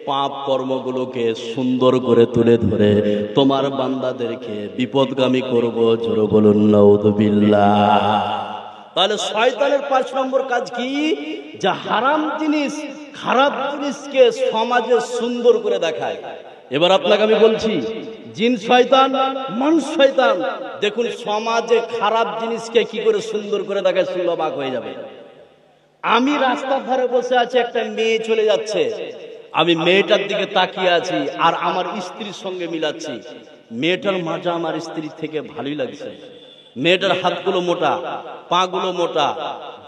পাপ কর্মগুলোকে সুন্দর করে তুলে ধরে তোমার বান্দাদেরকে বিপদগামী করব। জোরে বলুন নাউযুবিল্লাহ। তাহলে শয়তানের 5 নম্বর কাজ কি? যে হারাম জিনিস, খারাপ জিনিসকে সমাজে সুন্দর করে দেখায়। এবার আপনাকে আমি বলছি, জিন শয়তান, মানুষ শয়তান। দেখুন সমাজে খারাপ জিনিসকে কি করে সুন্দর করে দেখায়, শুনলে অবাক হয়ে যাবে। আমি রাস্তার ধারে বসে আছি, একটা মেয়ে চলে যাচ্ছে, আমি মেয়েটার দিকে তাকিয়ে আছি আর আমার স্ত্রীর সঙ্গে মিলাচ্ছি। মেয়েটার মাজা আমার স্ত্রীর থেকে ভালোই লাগছে। মেয়েটার হাতগুলো মোটা, পাগুলো মোটা,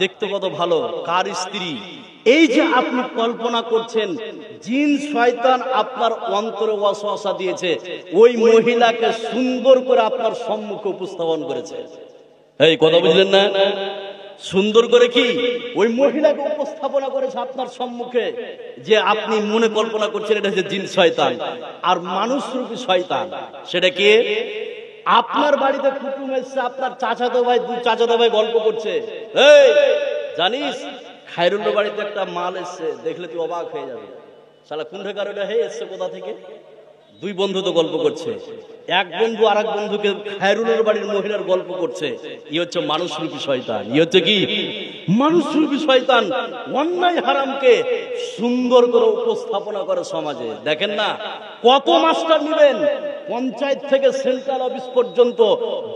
দেখতে কত ভালো, কার স্ত্রী। এই যে আপনি কল্পনা করছেন, জিন শয়তান আপনার অন্তরে ওয়াসওয়াসা দিয়েছে, ওই মহিলাকে সুন্দর করে আপনার সম্মুখে উপস্থাপন করেছে। এই কথা বুঝলেন না? সুন্দর করে কি ওই মহিলাকে উপস্থাপনা করেছে আপনার সম্মুখে, যে আপনি মনে কল্পনা করছেন এটা হচ্ছে জিন শয়তান। আর মানুষ রূপী শয়তান সেটা কি? আপনার বাড়িতে কুটুম এসছে, আপনার চাচাতো ভাই, 2 চাচাতো ভাই গল্প করছে, এই জানিস খায়রুল্লাহ বাড়িতে একটা মাল এসছে, দেখলে তুই অবাক হয়ে যাবে। শালা কোন ঠেকার ওটা, হে এসছে কোথা থেকে? 2 বন্ধু তো গল্প করছে, এক বন্ধু আর এক বন্ধুকে খায়রুলের বাড়ির মহিলার গল্প করছে। ই হচ্ছে মানুষ রূপী শয়তান। ই হচ্ছে কি? মানুষ রূপী শয়তান। অন্যায় হারামকে সুন্দর করে উপস্থাপনা করে সমাজে। দেখেন না কত মাস্টার নিবেন, পঞ্চায়েত থেকে সেন্ট্রাল অফিস পর্যন্ত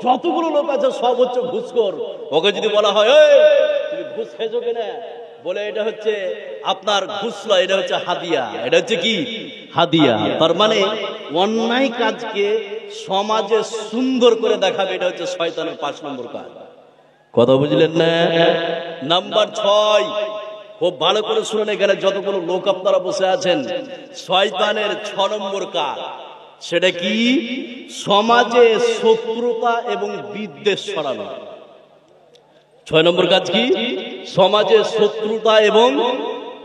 যতগুলো লোক আছে সব হচ্ছে ঘুষখোর। ওকে যদি বলা হয়, এই তুমি ঘুষ খেয়েছো কিনা, বলে এটা হচ্ছে আপনার ঘুষ নয়, এটা হচ্ছে হাদিয়া। এটা হচ্ছে কি? হাদিয়া। তার মানে অন্যায় কাজকে সমাজে সুন্দর করে দেখাবে, এটা হচ্ছে শয়তানের 5 নম্বর কাজ। কথা বুঝলেন না? নাম্বার 6, খুব ভালো করে শুনুন, এখানে যতগুলো লোক আপনারা বসে আছেন, শয়তানের 6 নম্বর কাজ সেটা কি? সমাজে শত্রুতা এবং বিদ্বেষ ছড়ানো। 6 নম্বর কাজ কি? সমাজে শত্রুতা এবং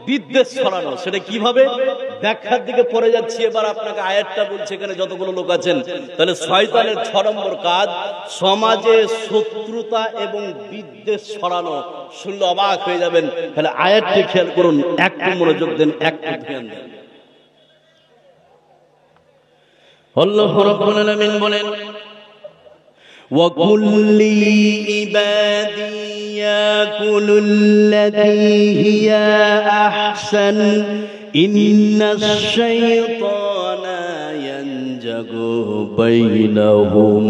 বিদ্বেষ ছড়ানো। সেটা কিভাবে? ব্যাখ্যার দিকে পড়ে যাচ্ছি। এবার আপনাকে আয়াতটা বলছে, এখানে যতগুলো লোক আছেন, তাহলে শয়তানের 6 নম্বর কাজ সমাজে শত্রুতা এবং বিদ্বেষ ছড়ানো। শুনলে অবাক হয়ে যাবেন। তাহলে আয়াতটি খেয়াল করুন, একটু মনোযোগ দেন, একটু ধ্যান দেন। আল্লাহ রাব্বুল আলামিন বলেন, وَقُلْ لِعِبَادِي يَأْكُلُوا الَّتِي هِيَ أَحْسَنُ إِنَّ الشَّيْطَانَ يَنزَغُ بَيْنَهُمْ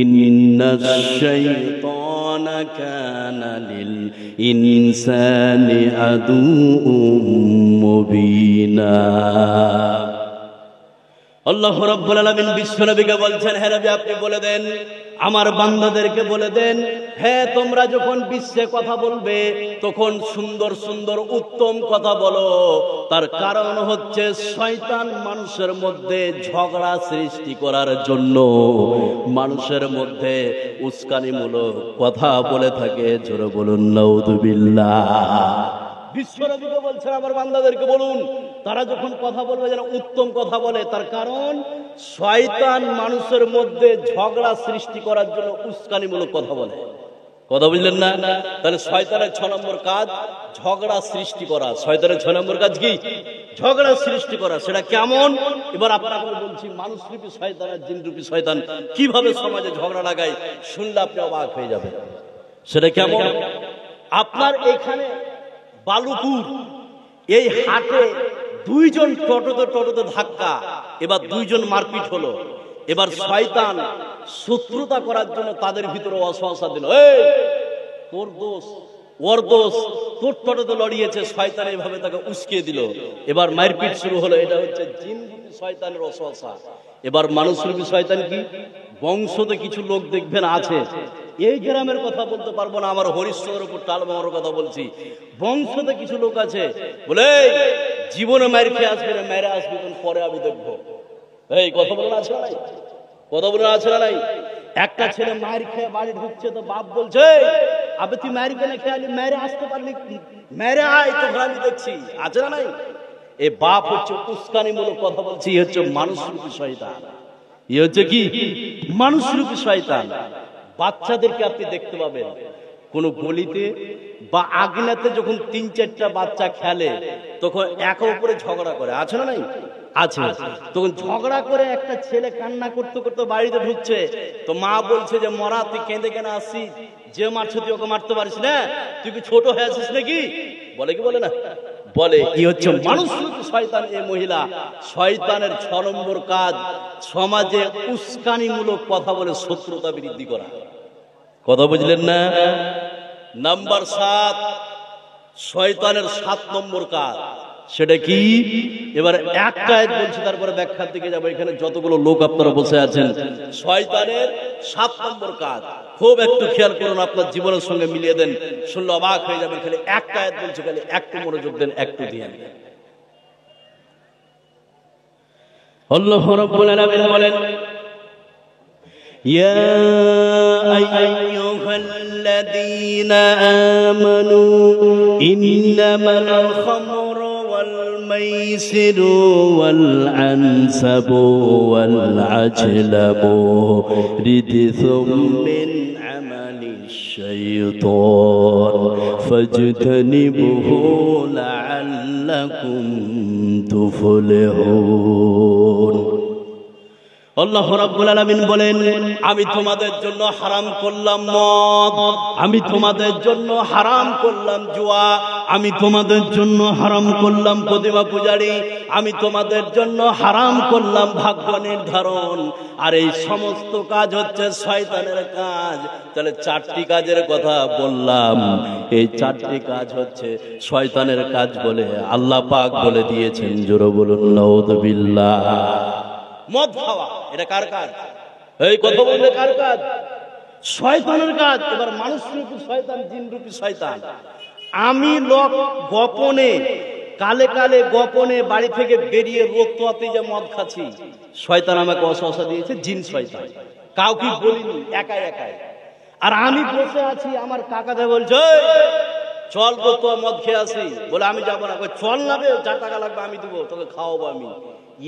إِنَّ الشَّيْطَانَ كَانَ لِلْإِنسَانِ عَدُوًّا مُبِينًا। আল্লাহ রাব্বুল আলামিন বিশ্বনবীকে বলছেন, হে নবী আপনি বলে দেন, আমার বান্দাদেরকে বলে দেন, হ্যাঁ তোমরা যখন বিশ্বে কথা বলবে তখন সুন্দর সুন্দর উত্তম কথা বলো। তার কারণ হচ্ছে শয়তান মানুষের মধ্যে ঝগড়া সৃষ্টি করার জন্য মানুষের মধ্যে উস্কানিমূলক কথা বলে থাকে। জোরে বলুন নাউযুবিল্লাহ। বিশ্বনবীকে বলছেন আমার বান্দাদেরকে বলুন, তারা যখন কথা বলবে যেন উত্তম কথা বলে। তার কারণ শয়তান মানুষের মধ্যে ঝগড়া সৃষ্টি করার জন্য উস্কানিমূলক কথা বলে। কথা বুঝলেন না? তাহলে শয়তানের 6 নম্বর কাজ ঝগড়া সৃষ্টি করা। শয়তানের 6 নম্বর কাজ কি? ঝগড়া সৃষ্টি করা। সেটা কেমন? এবার আপনাকে বলছি, মানুষরূপী শয়তান আর জিনরূপী শয়তান কিভাবে সমাজে ঝগড়া লাগায়, শুনলে আপনি অবাক হয়ে যাবেন। সেটা কেমন? আপনার এখানে বালুপুর এই হাটে দুইজন টোটোতে ধাক্কা, এবার দুইজন মারপিট হলো। এবার শয়তান শত্রুতা করার জন্য তাদের ভিতরে ওয়াসওয়াসা দিল, এই তোর দোষ, ওর দোষ, তোর টোটোতে লড়িয়েছে। শয়তান এইভাবে তাকে উস্কিয়ে দিল। এবার মারপিট শুরু হলো। এটা হচ্ছে জিনরূপী শয়তানের ওয়াসওয়াসা। এবার মানুষরূপী শয়তান কি? বংশতে কিছু লোক দেখবেন আছে, এই গ্রামের কথা বলতে পারবো না, আমার হরিশ্চন্দ্রের উপর টালমার কথা বলছি। বংশতে কিছু লোক আছে বলে, জীবনে মার খেয়ে আসবে না, মেরে আসবি তখন পরে আমি দেখবো। এই কথা বলে আছে না নাই? কথা বলে আছে না নাই? একটা ছেলে মার খেয়ে বাড়ি ঢুকছে, তো বাপ বলছে, আবে তুই মার কেন খেয়ে আলি, মেরে আসতে পারলি, মেরে আয় তখন আমি দেখছি। আছে না নাই? এই বাপ হচ্ছে উস্কানিমূলক কথা বলছি। এই হচ্ছে মানুষরূপী শয়তান। এই হচ্ছে কি? মানুষরূপী শয়তান। বাচ্চাদেরকে আপনি দেখতে পাবেন কোন গলিতে বা আগনাতে যখন 3-4টা বাচ্চা খেলে তখন একে অপরে ঝগড়া করে। আছে না নাই? আছে। তখন ঝগড়া করে একটা ছেলে কান্না করতে করতে বাড়িতে ঢুকছে, তো মা বলছে যে মরা তুই কেঁদে কেন আসছিস, যে মারছে তুই ওকে মারতে পারিস না, তুই কি ছোট হয়ে আছিস নাকি? বলে কি বলে না? বলে। কি হচ্ছে মানুষরূপী শয়তান এই মহিলা। শয়তানের 6 নম্বর কাজ সমাজে উস্কানিমূলক কথা বলে শত্রুতা বৃদ্ধি করা। কথা বুঝলেন না? নাম্বার 7, শয়তানের 7 নম্বর কাজ সেটা কি? এবার একটা আয়াত বলছি, তারপরে ব্যাখ্যার দিকে যাবো। এখানে যতগুলো লোক আপনারা বসে আছেন, শয়তানের 7 নম্বর কাজ খুব একটু খেয়াল করুন, আপনার জীবনের সঙ্গে মিলিয়ে দেন, শুনলে অবাক হয়ে যাবেন। খালি একটা আয়াত বলছি, খালি একটু মনোযোগ দেন, একটু ধ্যান দেন। আল্লাহ রাব্বুল আলামিন বলেন, ইয়া আইয়ুহাল্লাযীনা আমানু ইন্নামাল খামরু ওয়াল মাইসিরু ওয়াল আনসাবু ওয়াল আজলামু রিজসুম মিন আমালিশ শাইতান ফাজতানিবুহু লাআল্লাকুম তুফলিহুন। আল্লাহ রাব্বুল আলামিন বলেন, আমি তোমাদের জন্য হারাম করলাম মদ, আমি তোমাদের জন্য হারাম করলাম জুয়া, আমি তোমাদের জন্য হারাম করলাম প্রতিমা পূজারি, আমি তোমাদের জন্য হারাম করলাম ভাগ্য নির্ধারণ। আর এই সমস্ত কাজ হচ্ছে শয়তানের কাজ। তাহলে 4টি কাজের কথা বললাম, এই 4টি কাজ হচ্ছে শয়তানের কাজ বলে আল্লাহ পাক বলে দিয়েছেন। জোরে বলুন নাউযুবিল্লাহ। মদ খাওয়া এটা কার কাজ? এই কথা বললে কার কাজ? শয়তানের কাজ। এবার মানুষরূপী শয়তান, জিনরূপী শয়তান। আমি লোক গোপনে, কালে কালে গোপনে বাড়ি থেকে বেরিয়ে রোদ তোয়াতে যে মদ খাচ্ছি, শয়তান আমাকে ওয়াসওয়াসা দিয়েছে, জিন শয়তান। কাউকে বলিনি, একাই একাই। আর আমি বসে আছি, আমার কাকাতে বলছে, চল তো মদ খেয়ে আসি, বলে আমি যাবো না, চল না রে, যা টাকা লাগবে আমি দেবো, তোকে খাওয়াবো আমি।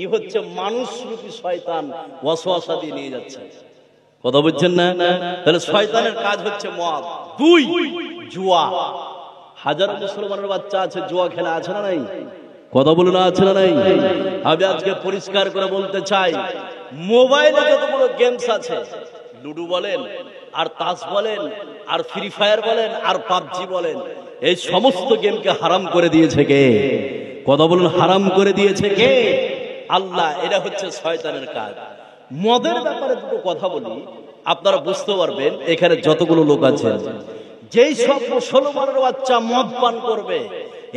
ই হচ্ছে মানুষ রূপী শয়তান, ওয়াসওয়াসা দিয়ে নিয়ে যাচ্ছে। কথা বুঝছেন না? তাহলে শয়তানের কাজ হচ্ছে মদ। দুই, জুয়া। হাজার মুসলমানের বাচ্চা আছে জুয়া খেলা, আছে না নাই? কথা বলুন, আছে না নাই? আমি আজকে পরিষ্কার করে বলতে চাই, মোবাইলে যতগুলো গেমস আছে, লুডু বলেন আর তাস বলেন আর ফ্রি ফায়ার বলেন আর পাবজি বলেন, এই সমস্ত গেমকে হারাম করে দিয়েছে কে? কথা বলুন, হারাম করে দিয়েছে কে? আল্লাহ। এটা হচ্ছে শয়তানের কাজ। মদের ব্যাপারে দুটো কথা বলি, আপনারা বুঝতে পারবেন এখানে যতগুলো লোক আছে, যেই সব মুসলমানের বাচ্চা মদ পান করবে,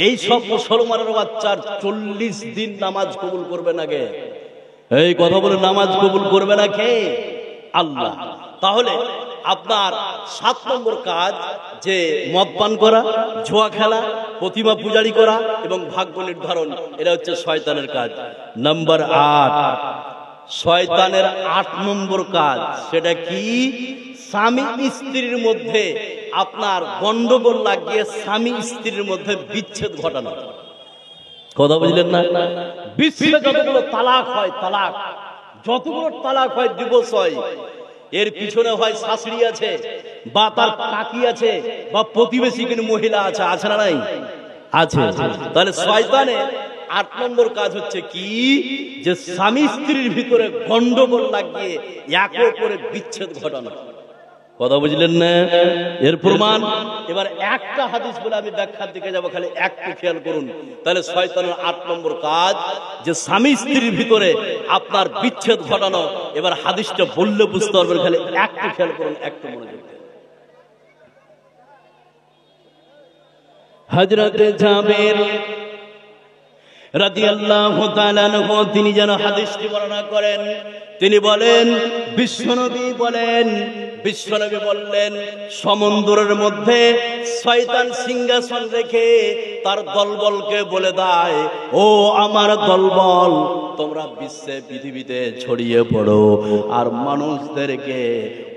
এই সব মুসলমানের বাচ্চার 40 দিন নামাজ কবুল করবে না কে? এই কথা বলে নামাজ কবুল করবে না কে? আল্লাহ। তাহলে আপনার 7 নম্বর কাজ যে মদ পান করা, জুয়া খেলা, প্রতিমা পূজারি করা এবং ভাগ্য নির্ধারণ, এটা হচ্ছে শয়তানের কাজ। নাম্বার 8, শয়তানের 8 নম্বর কাজ, সেটা কি? স্বামী স্ত্রীর মধ্যে আপনার গন্ডগোল লাগিয়ে স্বামী স্ত্রীর মধ্যে বিচ্ছেদ ঘটানো। কথা বুঝলেন না? বিশ্বে যতগুলো তালাক হয়, যতগুলো তালাক হয়, ডিভোর্স হয়, এর পিছনে হয় শাশুড়ি আছে বা তার কাকি আছে বা প্রতিবেশী কোনো মহিলা আছে, আছে না নাই? আছে। তাহলে শয়তানের 8 নম্বর কাজ হচ্ছে কি? যে স্বামী স্ত্রীর ভিতরে গন্ডগোল লাগিয়ে একে অপরে বিচ্ছেদ ঘটানো। কথা বুঝলেন না? এর প্রমাণ এবার একটা হাদিস বলে আমি ব্যাখ্যার দিকে যাব, খালি একটু খেয়াল করুন। তাহলে শয়তানের 8 নম্বর কাজ যে স্বামী স্ত্রীর ভিতরে আপনার বিচ্ছেদ ঘটানো। এবার হাদিসটা বললে বুঝতে পারবেন, খালি একটু খেয়াল করুন, একটু মনোযোগ দেন। হযরত জাবের রাদিয়াল্লাহু তাআলা আনহু তিনি যেন হাদিসটি বর্ণনা করেন। তিনি বলেন, বিশ্বনবী বললেন, সমুদ্রের মধ্যে শয়তান সিংহাসন রেখে তার দলবলকে বলে দেয়, ও আমার দলবল, তোমরা বিশ্বে পৃথিবীতে ছড়িয়ে পড়ো আর মানুষদেরকে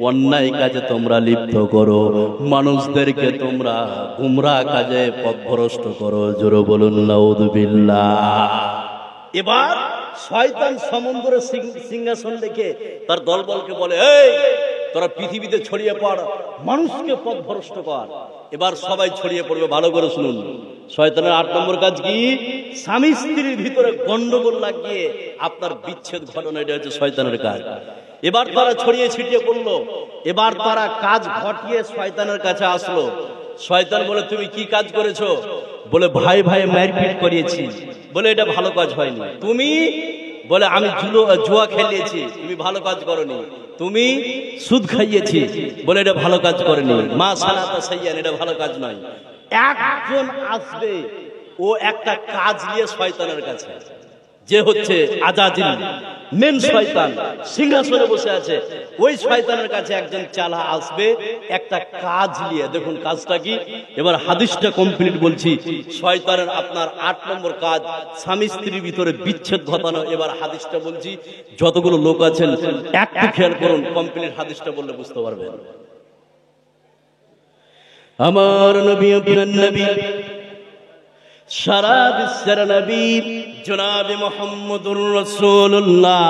অন্যায় কাজে তোমরা লিপ্ত করো, মানুষদেরকে তোমরা গুমরাহ কাজে পথভ্রষ্ট করো। জোরে বলুন নাউযুবিল্লাহ। এবার শয়তান সমুদ্রের সিংহাসন রেখে তার দলবলকে বলে, এই তোরা পৃথিবীতে ছড়িয়ে পড়, মানুষকে পথভ্রষ্ট কর। এবার সবাই ছড়িয়ে পড়বে। ভালো করে শুনুন, শয়তানের 8 নম্বর কাজ কি? স্বামী স্ত্রীর ভিতরে গন্ডগোল লাগিয়ে আপনার বিচ্ছেদ ঘটনা, এটা হচ্ছে শয়তানের কাজ। এবার তারা ছড়িয়ে ছিটিয়ে পড়লো। এবার তারা কাজ ঘটিয়ে শয়তানের কাছে আসলো। শয়তান বলে, তুমি কি কাজ করেছো? বলে, ভাই ভাই মারপিট করিয়েছি। বলে, এটা ভালো কাজ হয়নি। তুমি? বলে, আমি জুয়া খেলিয়েছি। তুমি ভালো কাজ করনি। তুমি? সুদ খাইয়েছি। বলে, এটা ভালো কাজ করেনি। মা সালাতা সাইয়ান, এটা ভালো কাজ নয়। একজন আসবে, ও একটা কাজ নিয়ে শয়তানের কাছে, যে হচ্ছে আজাজিল, মেন শয়তান, সিংহাসনে বসে আছে। ওই শয়তানের কাছে একজন চালা আসবে একটা কাজ নিয়ে। দেখুন কাজটা কি। এবার হাদিসটা কমপ্লিট বলছি। শয়তানের আপনার 8 নম্বর কাজ স্বামী স্ত্রীর ভিতরে বিচ্ছেদ ঘটানো। এবার হাদিসটা বলছি, যতগুলো লোক আছেন একটু খেয়াল করুন, কমপ্লিট হাদিসটা বললে বুঝতে পারবেন। আমার নবী, আপনার নবী, সারা বিশ্বের নবী জনাব মুহাম্মদুর রাসূলুল্লাহ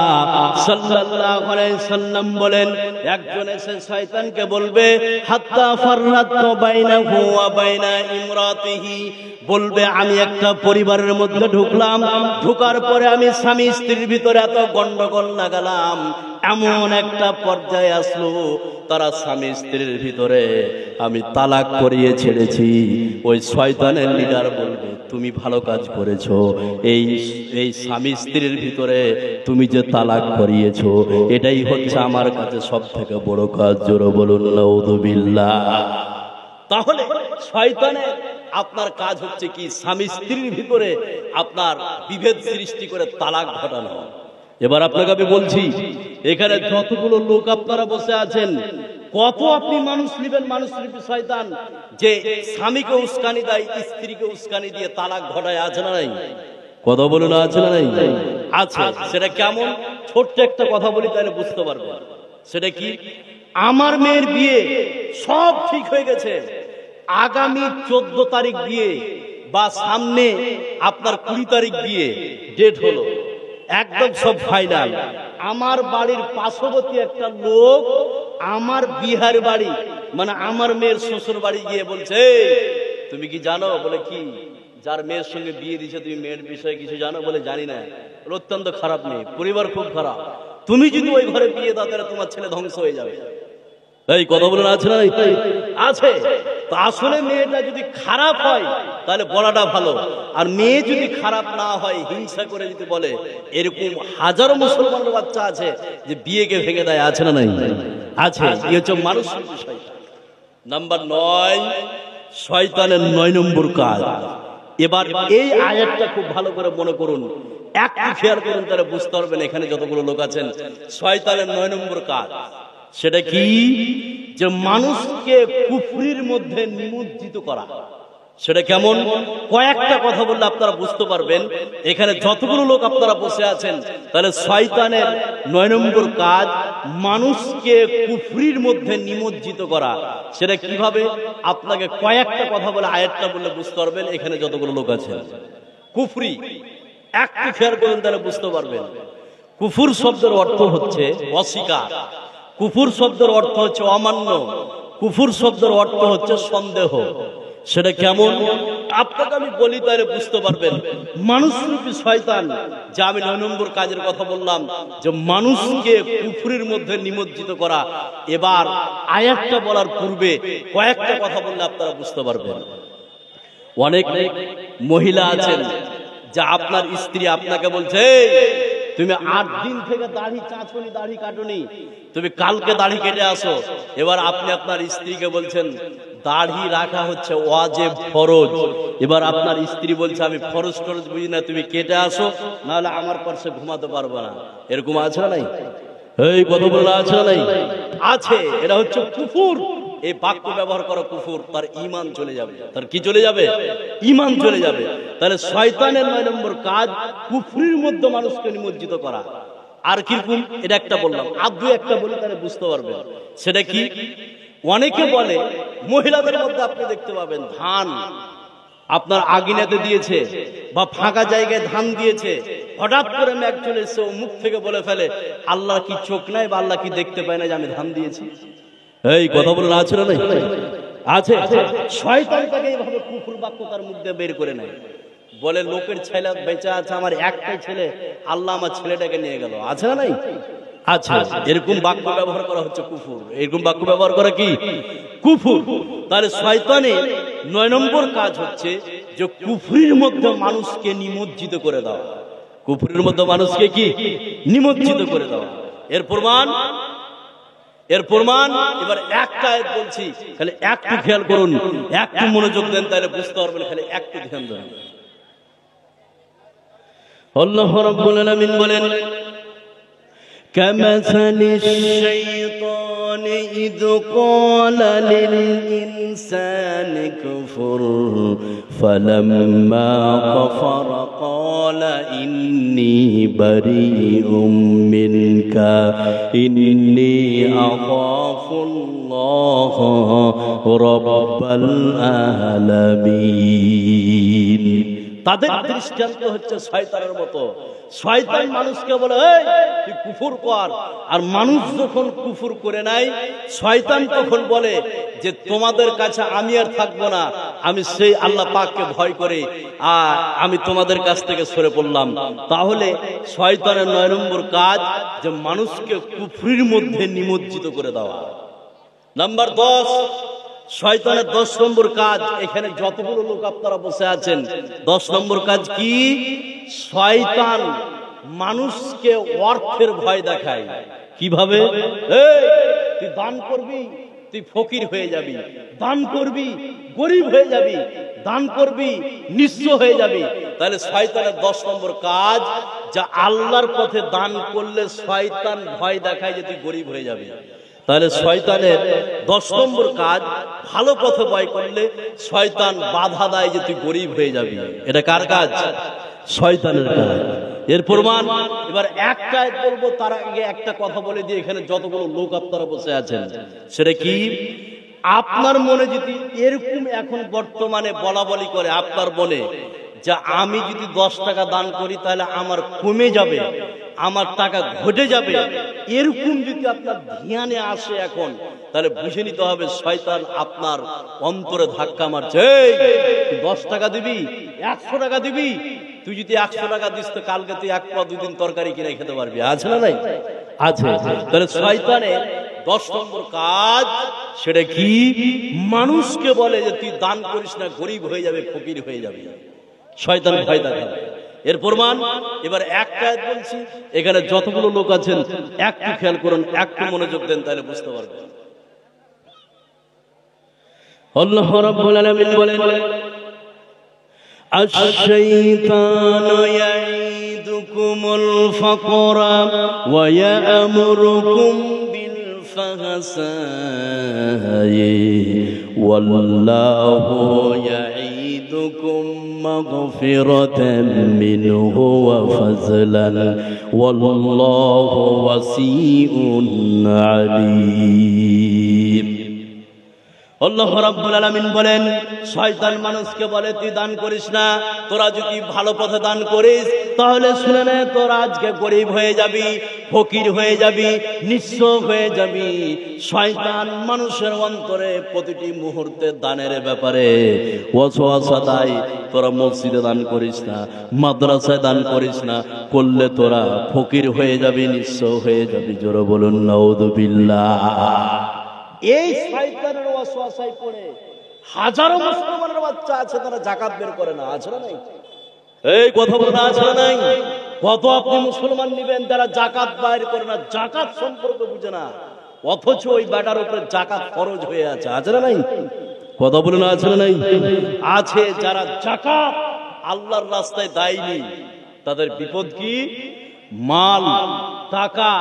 সাল্লাল্লাহু আলাইহি সাল্লাম বলেন, একজন এসে শয়তানকে বলবে, হাত্তা ফাররাতু বাইনাহু ওয়া বাইনা ইমরাতিহি, বলবে, আমি একটা পরিবারের মধ্যে ঢুকলাম, ঢোকার পরে আমি স্বামী স্ত্রীর ভিতরে এত গন্ডগোল লাগালাম, এমন একটা পর্যায়ে আসলো তারা স্বামী স্ত্রীর ভিতরে আমি তালাক করিয়ে ছেড়েছি। ওই শয়তানের লিডার বলবে, তুমি ভালো কাজ করেছো, এই স্বামী স্ত্রীর ভিতরে তুমি যে তালাক করিয়েছো, এটাই হচ্ছে আমার কাছে সব থেকে বড় কাজ। জোরে বলুন নাউযুবিল্লাহ। তাহলে শয়তানের আপনার কাজ হচ্ছে কি? স্বামী স্ত্রীর ভিতরে আপনার বিভেদ সৃষ্টি করে তালাক ঘটানো। এবার আপনাকে আমি বলছি, এখানে যতগুলো লোক আপনারা বসে আছেন, কত আপনি মানুষ নেবেন, মানুষ রূপী শয়তান যে স্বামীকে উস্কানি দেয়, স্ত্রীকে উস্কানি দিয়ে তালাক ঘটায়, আছে না নাই? কথা বলুন, আছে না নাই? আছে। সেটা কেমন? ছোট্ট একটা কথা বলি, তাহলে বুঝতে পারবেন। সেটা কি? আমার মেয়ের বিয়ে সব ঠিক হয়ে গেছে, আগামী 14 তারিখ দিয়ে বা সামনে আপনার 20 তারিখ দিয়ে ডেট হলো, একদম সব ফাইনাল। আমার বাড়ির পার্শ্ববর্তী একটা লোক আমার বিহার বাড়ি মানে আমার মেয়ের শ্বশুর বাড়ি গিয়ে বলছে, তুমি কি জানো? বলে কি? যার মেয়ের সঙ্গে বিয়ে দিয়েছে তুমি মেয়ের বিষয়ে কিছু জানো? বলে জানি না। অত্যন্ত খারাপ মেয়ে, পরিবার খুব খারাপ, তুমি যদি ওই ঘরে বিয়ে দাও তাহলে তোমার ছেলে ধ্বংস হয়ে যাবে। এই কথা বলে আছে না? আছে। তো আসলে মেয়েটা যদি খারাপ হয় তাহলে বলাটা ভালো, আর মেয়ে যদি খারাপ না হয় হিংসা করে যদি বলে, এরকম হাজারো মুসলমানের বাচ্চা আছে যে বিয়েকে ভেঙে দেয়। আছে না? নাই? আছে। এই হচ্ছে মানুষের বিষয়। নাম্বার 9, শয়তানের 9 নম্বর কাজ। এবার এই আয়াতটা খুব ভালো করে মনে করুন, একটু খেয়াল করুন, তাহলে বুঝতে পারবেন এখানে যতগুলো লোক আছেন শয়তানের 9 নম্বর কাজ সেটা কি? যে মানুষকে কুফরির মধ্যে নিমজ্জিত করা। সেটা কেমন? কয়েকটা কথা বললে আপনারা বুঝতে পারবেন। এখানে যতগুলো লোক আপনারা বসে আছেন, তাহলে শয়তানের 9 নম্বর কাজ মানুষকে কুফরির মধ্যে নিমজ্জিত করা। সেটা কিভাবে? আপনাকে কয়েকটা কথা বলে আয়াতটা বললে বুঝতে পারবেন এখানে যতগুলো লোক আছেন। কুফরি একটু খেয়াল করুন, তাহলে বুঝতে পারবেন। কুফর শব্দের অর্থ হচ্ছে অস্বীকার, কুফর শব্দের অর্থ হচ্ছে অমান্য, কুফর শব্দের অর্থ হচ্ছে সন্দেহ। সেটা কেমন? আপনাকে আমি বলি তাহলে বুঝতে পারবেন। মানুষরূপী শয়তান, যা আমি 9 নম্বর কাজের কথা বললাম, যে মানুষকে কুফরির মধ্যে নিমজ্জিত করা। এবার আয়াতটা বলার পূর্বে কয়েকটা কথা বললে আপনারা বুঝতে পারবেন। অনেক মহিলা আছেন যা আপনার স্ত্রী আপনাকে বলছে, তুমি 8 দিন থেকে দাড়ি চাঁচনি, দাড়ি কাটুনি, তুমি কালকে দাড়ি কেটে আসো। এবার আপনি আপনার স্ত্রীকে বলছেন দাড়ি রাখা হচ্ছে ওয়াজিব, ফরজ। এবার আপনার স্ত্রী বলছে আমি ফরজ টরজ বুঝি না, তুমি কেটে আসো, নাহলে আমার পাশে ঘুমাতে পারবো না। এরকম আছে না নাই? এই কথা বলা আছে না নাই? আছে। এটা হচ্ছে কুফর। এই বাক্য ব্যবহার করা কুফর, তার ঈমান চলে যাবে। তার কি চলে যাবে? ঈমান চলে যাবে। তাহলে শয়তানের 9 নম্বর কাজ কুফরির মধ্যে মানুষকে নিমজ্জিত করা। আর কিরকম? এটা একটা বললাম, আর দুই একটা বলি তাহলে বুঝতে পারবেন। সেটা কি? অনেকে বলে, মহিলাদের মধ্যে আপনি দেখতে পাবেন, ধান আপনার আগুনেতে দিয়েছে বা ফাঁকা জায়গায় ধান দিয়েছে, হঠাৎ করে মেঘ চলে এসে ও মুখ থেকে বলে ফেলে, আল্লাহ কি চোখ নাই বা আল্লাহ কি দেখতে পায় না যে আমি ধান দিয়েছি? এই কথা বলে আছে না? আছে। শয়তান তাকে এইভাবে কুফর বাক্য তার মুখ দিয়ে বের করে নেয়। বলে লোকের ছেলে বেঁচে আছে, আমার একটাই ছেলে, আল্লাহ আমার ছেলেটাকে নিয়ে গেল। আছে না? নাই? আচ্ছা, এরকম বাক্য ব্যবহার করা হচ্ছে কুফর। এরকম বাক্য ব্যবহার করা কি? কুফর। তাহলে শয়তানের 9 নম্বর কাজ হচ্ছে যে কুফরির মধ্যে মানুষকে নিমজ্জিত করে দেওয়া। কুফরির মধ্যে মানুষকে কি? নিমজ্জিত করে দেওয়া। এর প্রমাণ এবার একটা আয়াত বলছি, খালি একটু খেয়াল করুন, একটু মনোযোগ দেন, তাহলে বুঝতে পারবেন। খালি একটু ধ্যান দেন। আল্লাহ রাব্বুল আলামিন বলেন, কামাসালি শাইতান ইয ক্বালা লিল ইনসানি কুফুর ফালাম্মা কাফারা ক্বালা ইন্নী বারীউম মিনকা ইন্নী আখাফুল্লাহ রাব্বাল আলামিন। তাদের দৃষ্টান্ত হচ্ছে শয়তানের মতো। শয়তান মানুষকে বলে, এই তুই কুফর কর, আর মানুষ যখন কুফর করে নাই, শয়তান তখন বলে যে তোমাদের কাছে আমি আর থাকবো না, আমি সেই আল্লাহ পাককে ভয় করে আর আমি তোমাদের কাছ থেকে সরে পড়লাম। তাহলে শয়তানের 9 নম্বর কাজ যে মানুষকে কুফরির মধ্যে নিমজ্জিত করে দেওয়া। নাম্বার 10, শয়তানের 10 নম্বর কাজ। এখানে যতগুলো লোক আপনারা বসে আছেন, 10 নম্বর কাজ কি? শয়তান মানুষকে অর্থের ভয় দেখায়। কিভাবে? তুই দান করবি, তুই ফকির হয়ে যাবি, দান করবি গরিব হয়ে যাবি, দান করবি নিঃস্ব হয়ে যাবি। তাহলে শয়তানের 10 নম্বর কাজ, যা আল্লাহর পথে দান করলে শয়তান ভয় দেখায় যে তুই গরিব হয়ে যাবি। তাহলে শয়তানের 10 নম্বর কাজ, ভালো পথে ভয় করলে শয়তান বাধা দেয় যে তুই গরিব হয়ে যাবি। এটা কার কাজ? শয়তানের কাজ। এর প্রমাণ এবার একটা বলবো, তার আগে একটা কথা বলে দিয়ে এখানে যতগুলো লোক আপনারা বসে আছেন, সেটা কি? আপনার মনে যদি এরকম এখন বর্তমানে বলা বলি করে আপনার মনে যে আমি যদি 10 টাকা দান করি তাহলে আমার কমে যাবে, আমার টাকা ঘটে যাবে, এরকম যদি আপনার ধ্যানে আসে এখন, তাহলে বুঝে নিতে হবে শয়তান আপনার অন্তরে ধাক্কা মারছে। 10 টাকা দিবি, 100 টাকা দিবি, তুই যদি 100 টাকা দিস তো কালকে তুই 1 পা 2 দিন তরকারি কিনে খেতে পারবি, আছে না নাই? আছে। তাহলে শয়তানের 10 নম্বর কাজ সেটা কি? মানুষকে বলে যে তুই দান করিস না, গরিব হয়ে যাবে, ফকির হয়ে যাবে। শয়তান ভয় দেখাবে। এর প্রমাণ এবার একটা আয়াত বলছি, এখানে যতগুলো লোক আছেন একটু খেয়াল করুন, একটু মনোযোগ দেন, তাহলে বুঝতে পারবেন। আল্লাহ রাব্বুল আলামিন বলেন, আশ-শাইতানু ইয়াইদুকুমুল ফাকরা ওয়া ইয়া'মুরুকুম বিল ফাহশাই ওয়াল্লাহু ইয়াইদুকুম মাগফিরাতাম মিনহু ওয়া ফাজলান ওয়াল্লাহু ওয়াসিউন আলীম। আল্লাহ রাব্বুল আলামিন বলেন, শয়তান মানুষকে বলে তুই দান করিস না, তোরা যদি ভালো পথে দান করিস তাহলে শুনে নে তোরা আজকে গরিব হয়ে যাবি, ফকির হয়ে যাবি, নিঃস্ব হয়ে যাবি। শয়তান মানুষের অন্তরে প্রতিটি মুহূর্তে দানের ব্যাপারে ওয়াসওয়াসা দেয়। তোরা মসজিদে দান করিস না, মাদ্রাসায় দান করিস না, করলে তোরা ফকির হয়ে যাবি, নিঃস্ব হয়ে যাবি। জোরে বলুন নাউযুবিল্লাহ। এই শয়তানের ওয়াসওয়াসায় পড়ে হাজারো মুসলমানের বাচ্চা আছে তারা যাকাত বের করে না, আছে না নাই? এই কথা বলা আছে না নাই? কত আপনি মুসলমান নিবেন যারা যাকাত বাইর করে না, যাকাত সম্পর্কে বুঝে না, অথচ ওই বেটার উপরে যাকাত ফরজ হয়ে আছে, আছে না নাই? কথা বলে না, আছে না নাই? আছে যারা যাকাত আল্লাহর রাস্তায় দেয়নি, তাদের বিপদ কি? মাল, টাকা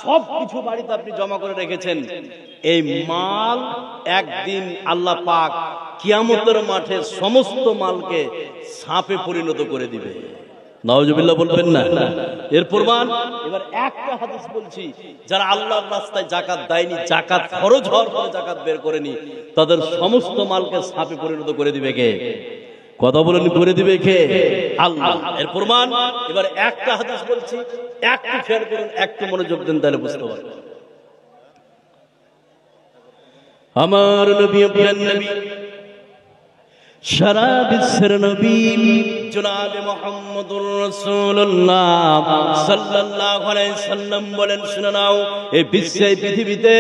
সবকিছু বাড়িতে আপনি জমা করে রেখেছেন, এই মাল একদিন আল্লাহ পাক কিয়ামতের মাঠে সমস্ত মালকে সাপে পরিণত করে দিবে। নাউজুবিল্লাহ বলবেন না? এর প্রমাণ এবার একটা হাদিস বলছি, যারা আল্লাহর রাস্তায় যাকাত দেয়নি, যাকাত ফরজ হওয়ার পরে যাকাত বের করেনি, তাদের সমস্ত মালকে সাপে পরিণত করে দিবে কে? কথা বলেন, করে দিবে কে? আল্লাহ। এর প্রমাণ এবার একটা হাদিস বলছি, একটু খেয়াল করুন, একটু মনোযোগ দেন, তাহলে বুঝতে পারবেন। আমার নবী, আপনার নবী, সারা বিশ্বের নবী জনাবে মুহাম্মদুর রাসূলুল্লাহ সাল্লাল্লাহু আলাইহি সাল্লাম বলেন, শুনে নাও, এই বিশ্বে পৃথিবীতে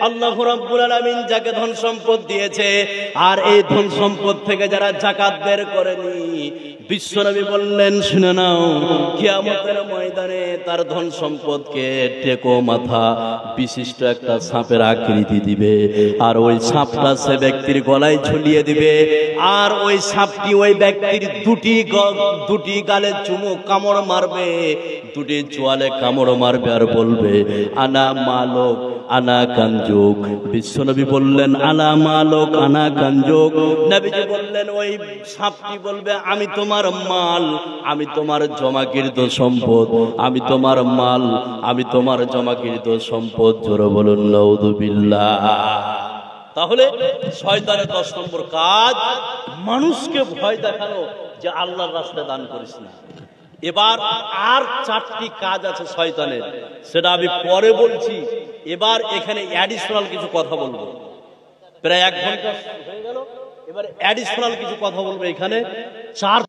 আল্লাহ রাব্বুল আলামিন যাকে ধন সম্পদ দিয়েছে, আর এই ধন সম্পদ থেকে যারা যাকাত বের করেনি, বিশ্বনবী বললেন, শুনে নাও, কিয়ামতের ময়দানে তার ধন সম্পদকে টেকো মাথা বিশিষ্ট একটা সাপের আকৃতি দিবে, আর ওই সাপটা সে ব্যক্তির গলায় ঝুলিয়ে দিবে, আর ওই সাপটি ওই ব্যক্তির দুটি গালে চুমু কামড় মারবে, দুটি চোয়ালে কামড় মারবে, আর বলবে আনা মালক আনা কানজুক। বিশ্বনবী বললেন, আনা মালক আনা কানজুক। নবীজি বললেন, ওই সাপটি বলবে, আমি তোমার মাল, আমি তোমার জমাকৃত সম্পদ, আমি তোমার মাল, আমি তোমার জমাকৃত সম্পদ। জোরে বলুন নাউযুবিল্লাহ। তাহলে শয়তানের 10 নম্বর কাজ মানুষকে ভয় দেখানো যে আল্লাহর রাস্তায় দান করিস না। এবার আর 4টি কাজ আছে শয়তানের, সেটা আমি পরে বলছি। এবার এখানে অ্যাডিশনাল কিছু কথা বলবো, প্রায় 1 ঘন্টা হয়ে গেল, এবার অ্যাডিশনাল কিছু কথা বলবো। এখানে 4